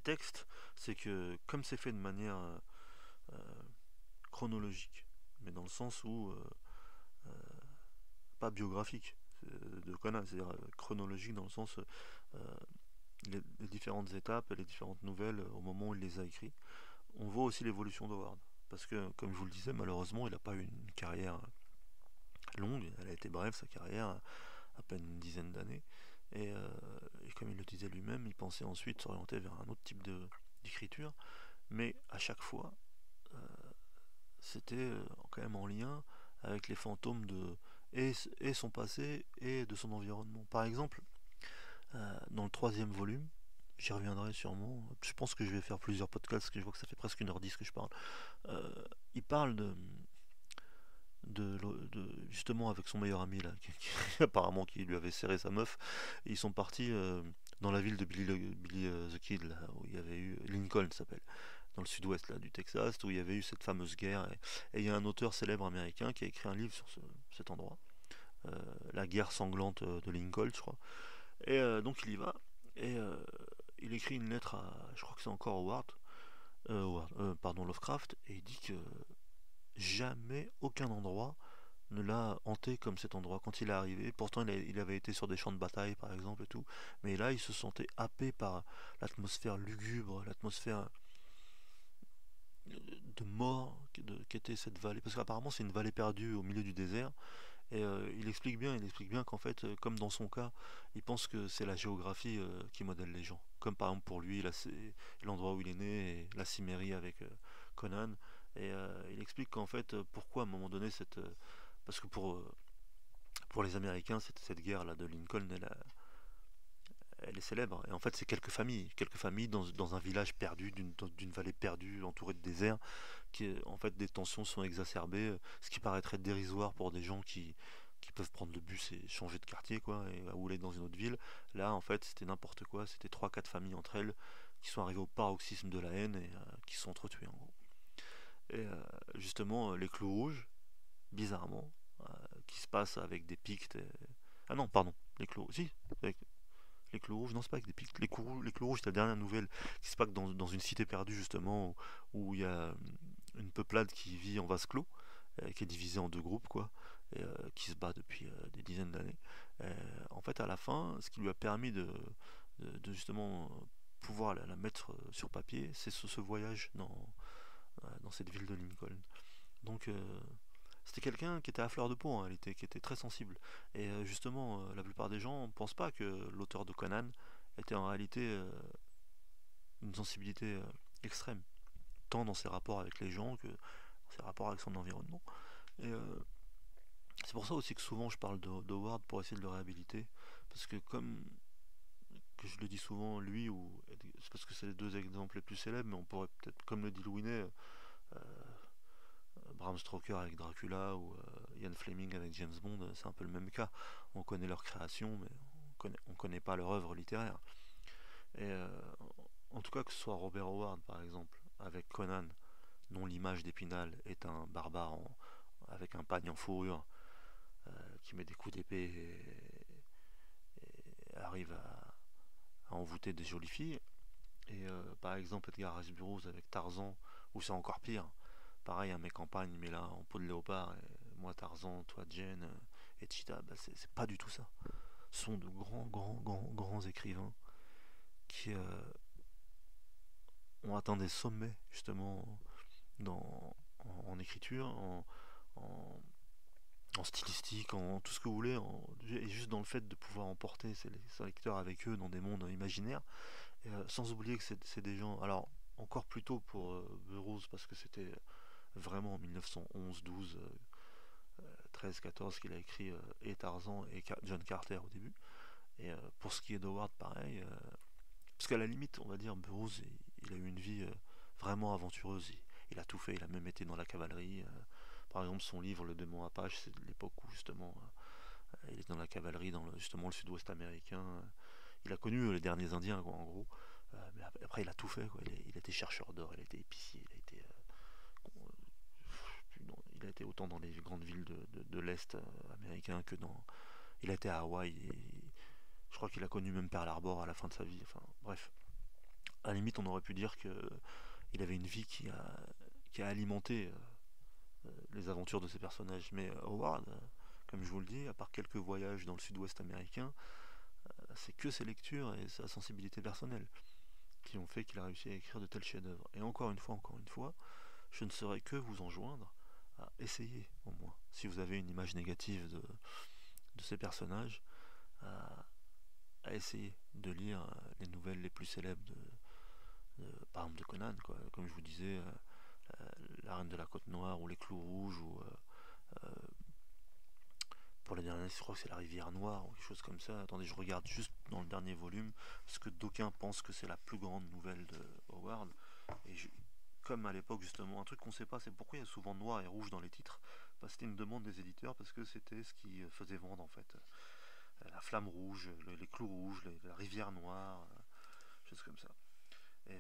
textes, c'est que comme c'est fait de manière euh, chronologique, mais dans le sens où pas biographique de Conan, c'est-à-dire chronologique dans le sens les différentes étapes et les différentes nouvelles au moment où il les a écrits. On voit aussi l'évolution d'Howard, parce que comme je vous le disais, malheureusement, il n'a pas eu une carrière longue, elle a été brève sa carrière, à peine une dizaine d'années, Et comme il le disait lui-même, il pensait ensuite s'orienter vers un autre type d'écriture, mais à chaque fois, euh, c'était quand même en lien avec les fantômes et son passé et de son environnement. Par exemple, dans le troisième volume, j'y reviendrai sûrement, je pense que je vais faire plusieurs podcasts, parce que je vois que ça fait presque 1h10 que je parle. Euh, il parle justement avec son meilleur ami là, apparemment qui lui avait serré sa meuf. Et ils sont partis dans la ville de Billy the Kid, là, où il y avait eu Lincoln s'appelle, dans le sud-ouest là, du Texas, où il y avait eu cette fameuse guerre. Et il y a un auteur célèbre américain qui a écrit un livre sur cet endroit, la guerre sanglante de Lincoln, je crois. Et donc il y va et il écrit une lettre à, je crois que c'est encore pardon, Lovecraft, et il dit que jamais aucun endroit ne l'a hanté comme cet endroit quand il est arrivé. Pourtant, il avait été sur des champs de bataille, par exemple, et tout. Mais là, il se sentait happé par l'atmosphère lugubre, l'atmosphère de mort qu'était cette vallée. Parce qu'apparemment, c'est une vallée perdue au milieu du désert. Et il explique bien qu'en fait, comme dans son cas, il pense que c'est la géographie qui modèle les gens. Comme par exemple pour lui, là, c'est l'endroit où il est né, et la Cimmérie avec Conan. Et il explique qu'en fait, pourquoi à un moment donné, parce que pour les Américains, cette guerre-là de Lincoln, elle est célèbre. Et en fait, c'est quelques familles dans un village perdu, d'une vallée perdue, entourée de désert, en fait, des tensions sont exacerbées, ce qui paraîtrait dérisoire pour des gens qui peuvent prendre le bus et changer de quartier, quoi, et aller dans une autre ville. Là, en fait, c'était n'importe quoi. C'était trois, quatre familles entre elles qui sont arrivées au paroxysme de la haine et qui se sont entretuées, en gros. Et justement, les clous rouges, bizarrement, euh, qui se passent avec des pictes. Ah non, pardon, les clous. Si, avec les clous rouges, non, c'est pas avec des pictes. Les clous rouges, c'est la dernière nouvelle qui se passe dans une cité perdue, justement, où il y a une peuplade qui vit en vase clos, qui est divisée en deux groupes, quoi, et qui se bat depuis des dizaines d'années. En fait, à la fin, ce qui lui a permis de justement pouvoir la mettre sur papier, c'est ce voyage dans cette ville de Lincoln. Donc, c'était quelqu'un qui était à fleur de peau, hein, qui était très sensible. Et justement, la plupart des gens ne pensent pas que l'auteur de Conan était en réalité une sensibilité extrême, tant dans ses rapports avec les gens que dans ses rapports avec son environnement. Et c'est pour ça aussi que souvent je parle d'Howard pour essayer de le réhabiliter, parce que comme que je le dis souvent, lui, c'est parce que c'est les deux exemples les plus célèbres, mais on pourrait peut-être, comme le dit Louinet, Bram Stoker avec Dracula ou Ian Fleming avec James Bond, c'est un peu le même cas. On connaît leur création, mais on connaît pas leur œuvre littéraire. Et en tout cas, que ce soit Robert Howard par exemple, avec Conan, dont l'image d'Épinal est un barbare avec un pagne en fourrure qui met des coups d'épée et arrive à envoûter des jolies filles. Et par exemple, Edgar Rice Burroughs avec Tarzan, où c'est encore pire. Pareil, un mec en pagne, mais là en peau de léopard. Et moi, Tarzan, toi, Jane et Cheetah, bah, c'est pas du tout ça. Ce sont de grands écrivains qui ont atteint des sommets, justement, en écriture, en, en stylistique, en tout ce que vous voulez, et juste dans le fait de pouvoir emporter ses lecteurs avec eux dans des mondes imaginaires. Et, sans oublier que c'est des gens. Alors, encore plus tôt pour Burroughs, parce que c'était vraiment en 1911, 12, 13, 14 qu'il a écrit et Tarzan et John Carter au début. Et pour ce qui est d'Howard, pareil. Parce qu'à la limite, on va dire, Burroughs, il a eu une vie vraiment aventureuse. Il a tout fait, il a même été dans la cavalerie. Par exemple, son livre Le démon Apache, c'est de l'époque où justement il est dans la cavalerie, dans justement le sud-ouest américain. Il a connu les derniers Indiens, quoi, en gros. Mais après, il a tout fait, quoi. Il a été chercheur d'or, il a été épicier, il a été autant dans les grandes villes de l'Est américain que dans. Il a été à Hawaï et je crois qu'il a connu même Pearl Harbor à la fin de sa vie. Enfin, bref. À la limite, on aurait pu dire qu'il avait une vie qui a alimenté les aventures de ses personnages. Mais Howard, comme je vous le dis, à part quelques voyages dans le sud-ouest américain, c'est que ses lectures et sa sensibilité personnelle qui ont fait qu'il a réussi à écrire de tels chefs-d'œuvre. Et encore une fois, je ne saurais que vous enjoindre à essayer, au moins, si vous avez une image négative de ces personnages, à à essayer de lire les nouvelles les plus célèbres par exemple de Conan, quoi. Comme je vous disais, La Reine de la Côte Noire ou Les Clous Rouges, ou pour les derniers, je crois que c'est La Rivière Noire ou quelque chose comme ça. Attendez, je regarde juste dans le dernier volume, parce que d'aucuns pensent que c'est la plus grande nouvelle de Howard. Et comme à l'époque, justement, un truc qu'on ne sait pas, c'est pourquoi il y a souvent noir et rouge dans les titres. Bah, c'était une demande des éditeurs, parce que c'était ce qui faisait vendre en fait. La flamme rouge, les clous rouges, la rivière noire, choses comme ça. Et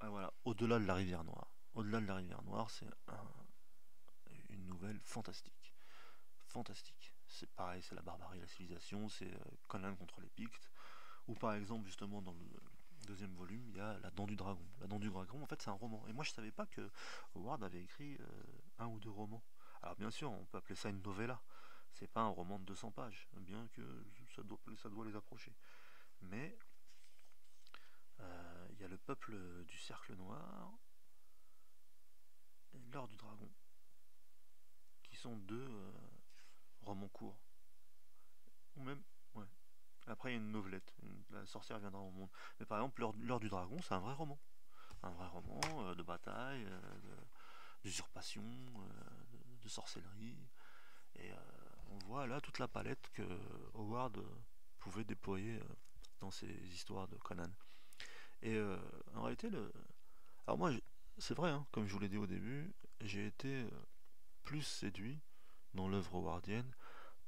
voilà, au-delà de la rivière noire. Au-delà de la rivière noire, c'est une nouvelle fantastique. Fantastique. C'est pareil, c'est la barbarie, la civilisation, c'est Conan contre les Pictes. Ou par exemple, justement, dans le deuxième volume, il y a La Dent du Dragon. La Dent du Dragon, en fait, c'est un roman. Et moi, je savais pas que Howard avait écrit un ou deux romans. Alors, bien sûr, on peut appeler ça une novella. C'est pas un roman de 200 pages, bien que ça doit les approcher. Mais il y a Le Peuple du Cercle Noir et L'Heure du Dragon, qui sont deux romans courts. Ou même, ouais. Après, il y a une novelette, La sorcière viendra au monde. Mais par exemple, L'Heure du Dragon, c'est un vrai roman. Un vrai roman de bataille, d'usurpation, de sorcellerie. Et on voit là toute la palette que Howard pouvait déployer dans ses histoires de Conan. Et en réalité, alors moi, c'est vrai, hein, comme je vous l'ai dit au début, j'ai été plus séduit dans l'œuvre howardienne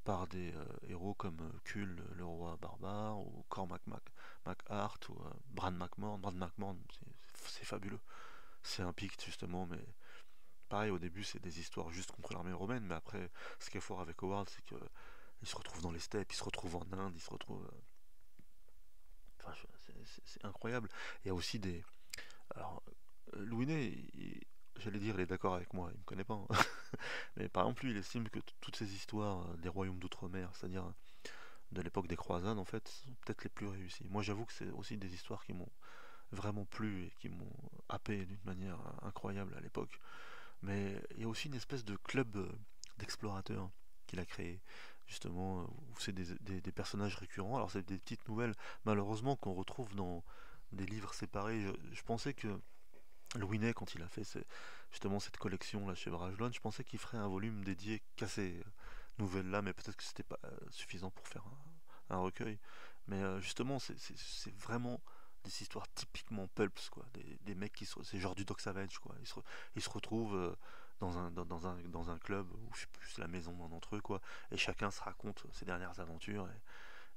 par des héros comme Kull, le roi barbare, ou Cormac MacArt, ou Bran McMorn. Bran McMorn, c'est fabuleux. C'est un Pict, justement, mais pareil, au début, c'est des histoires juste contre l'armée romaine, mais après, ce qui est fort avec Howard, c'est que il se retrouve dans les steppes, il se retrouve en Inde, il se retrouve. Enfin, c'est incroyable. Il y a aussi des. Alors, Louinet, j'allais dire, il est d'accord avec moi, il me connaît pas, hein. Mais par exemple, lui, il estime que toutes ces histoires des royaumes d'outre-mer, c'est-à-dire de l'époque des croisades, en fait, sont peut-être les plus réussies. Moi, j'avoue que c'est aussi des histoires qui m'ont vraiment plu et qui m'ont happé d'une manière incroyable à l'époque. Mais il y a aussi une espèce de club d'explorateurs qu'il a créé, justement, où c'est des personnages récurrents. Alors, c'est des petites nouvelles, malheureusement, qu'on retrouve dans des livres séparés. Je pensais que Louinet, quand il a fait justement cette collection là chez Bragelonne, je pensais qu'il ferait un volume dédié qu'à ces nouvelles-là, mais peut-être que c'était pas suffisant pour faire un recueil. Mais justement, c'est vraiment des histoires typiquement pulps, quoi. Des mecs c'est genre du Doc Savage, quoi. Ils se retrouvent dans un club, ou je sais plus, c'est la maison d'un d'entre eux, quoi. Et chacun se raconte ses dernières aventures,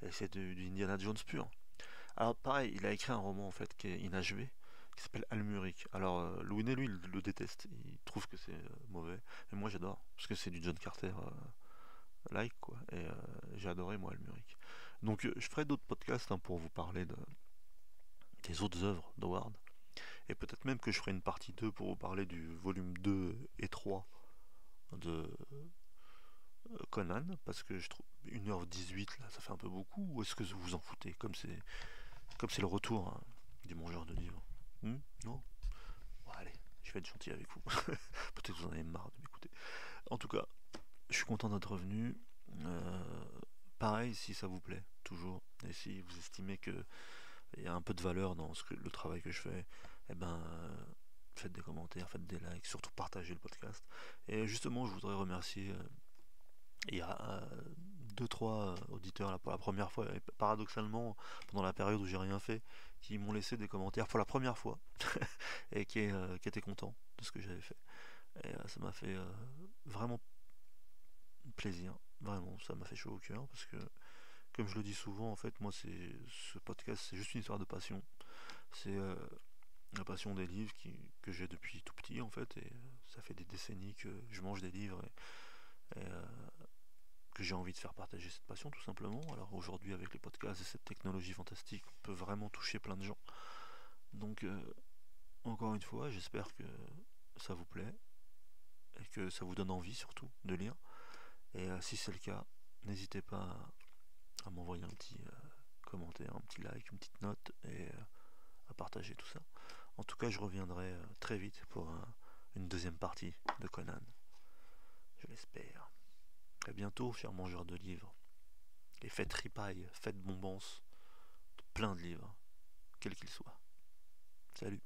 et c'est du Indiana Jones pur. Alors pareil, il a écrit un roman en fait qui est inachevé, qui s'appelle Almuric. Alors Louinet, lui, il le déteste, il trouve que c'est mauvais, mais moi j'adore, parce que c'est du John Carter like, quoi, et j'ai adoré moi Almuric. Donc je ferai d'autres podcasts, hein, pour vous parler des autres œuvres d'Howard, et peut-être même que je ferai une partie 2 pour vous parler du volume 2 et 3 de Conan, parce que je trouve 1h18 là, ça fait un peu beaucoup, ou est-ce que vous vous en foutez, comme c'est le retour, hein, du mangeur de livres. Non. Bon, allez, je vais être gentil avec vous. Peut-être que vous en avez marre de m'écouter. En tout cas, je suis content d'être revenu. Euh, Pareil, si ça vous plaît, toujours, et si vous estimez qu'il y a un peu de valeur dans le travail que je fais, eh ben, faites des commentaires, faites des likes, surtout partagez le podcast. Et justement, je voudrais remercier. Il y a deux, trois auditeurs là pour la première fois, et paradoxalement, pendant la période où j'ai rien fait, qui m'ont laissé des commentaires pour la première fois et qui étaient contents de ce que j'avais fait. Et ça m'a fait vraiment plaisir. Vraiment, ça m'a fait chaud au cœur parce que, comme je le dis souvent, en fait, moi, ce podcast, c'est juste une histoire de passion. C'est la passion des livres que j'ai depuis tout petit, en fait, et ça fait des décennies que je mange des livres et que j'ai envie de faire partager cette passion, tout simplement. Alors aujourd'hui, avec les podcasts et cette technologie fantastique, on peut vraiment toucher plein de gens. Donc encore une fois, j'espère que ça vous plaît et que ça vous donne envie surtout de lire. Et si c'est le cas, n'hésitez pas à m'envoyer un petit commentaire, un petit like, une petite note, et à partager tout ça. En tout cas, je reviendrai très vite pour une deuxième partie de Conan. Je l'espère. À bientôt, chers mangeurs de livres. Et faites ripaille, faites bombance, plein de livres, quels qu'ils soient. Salut.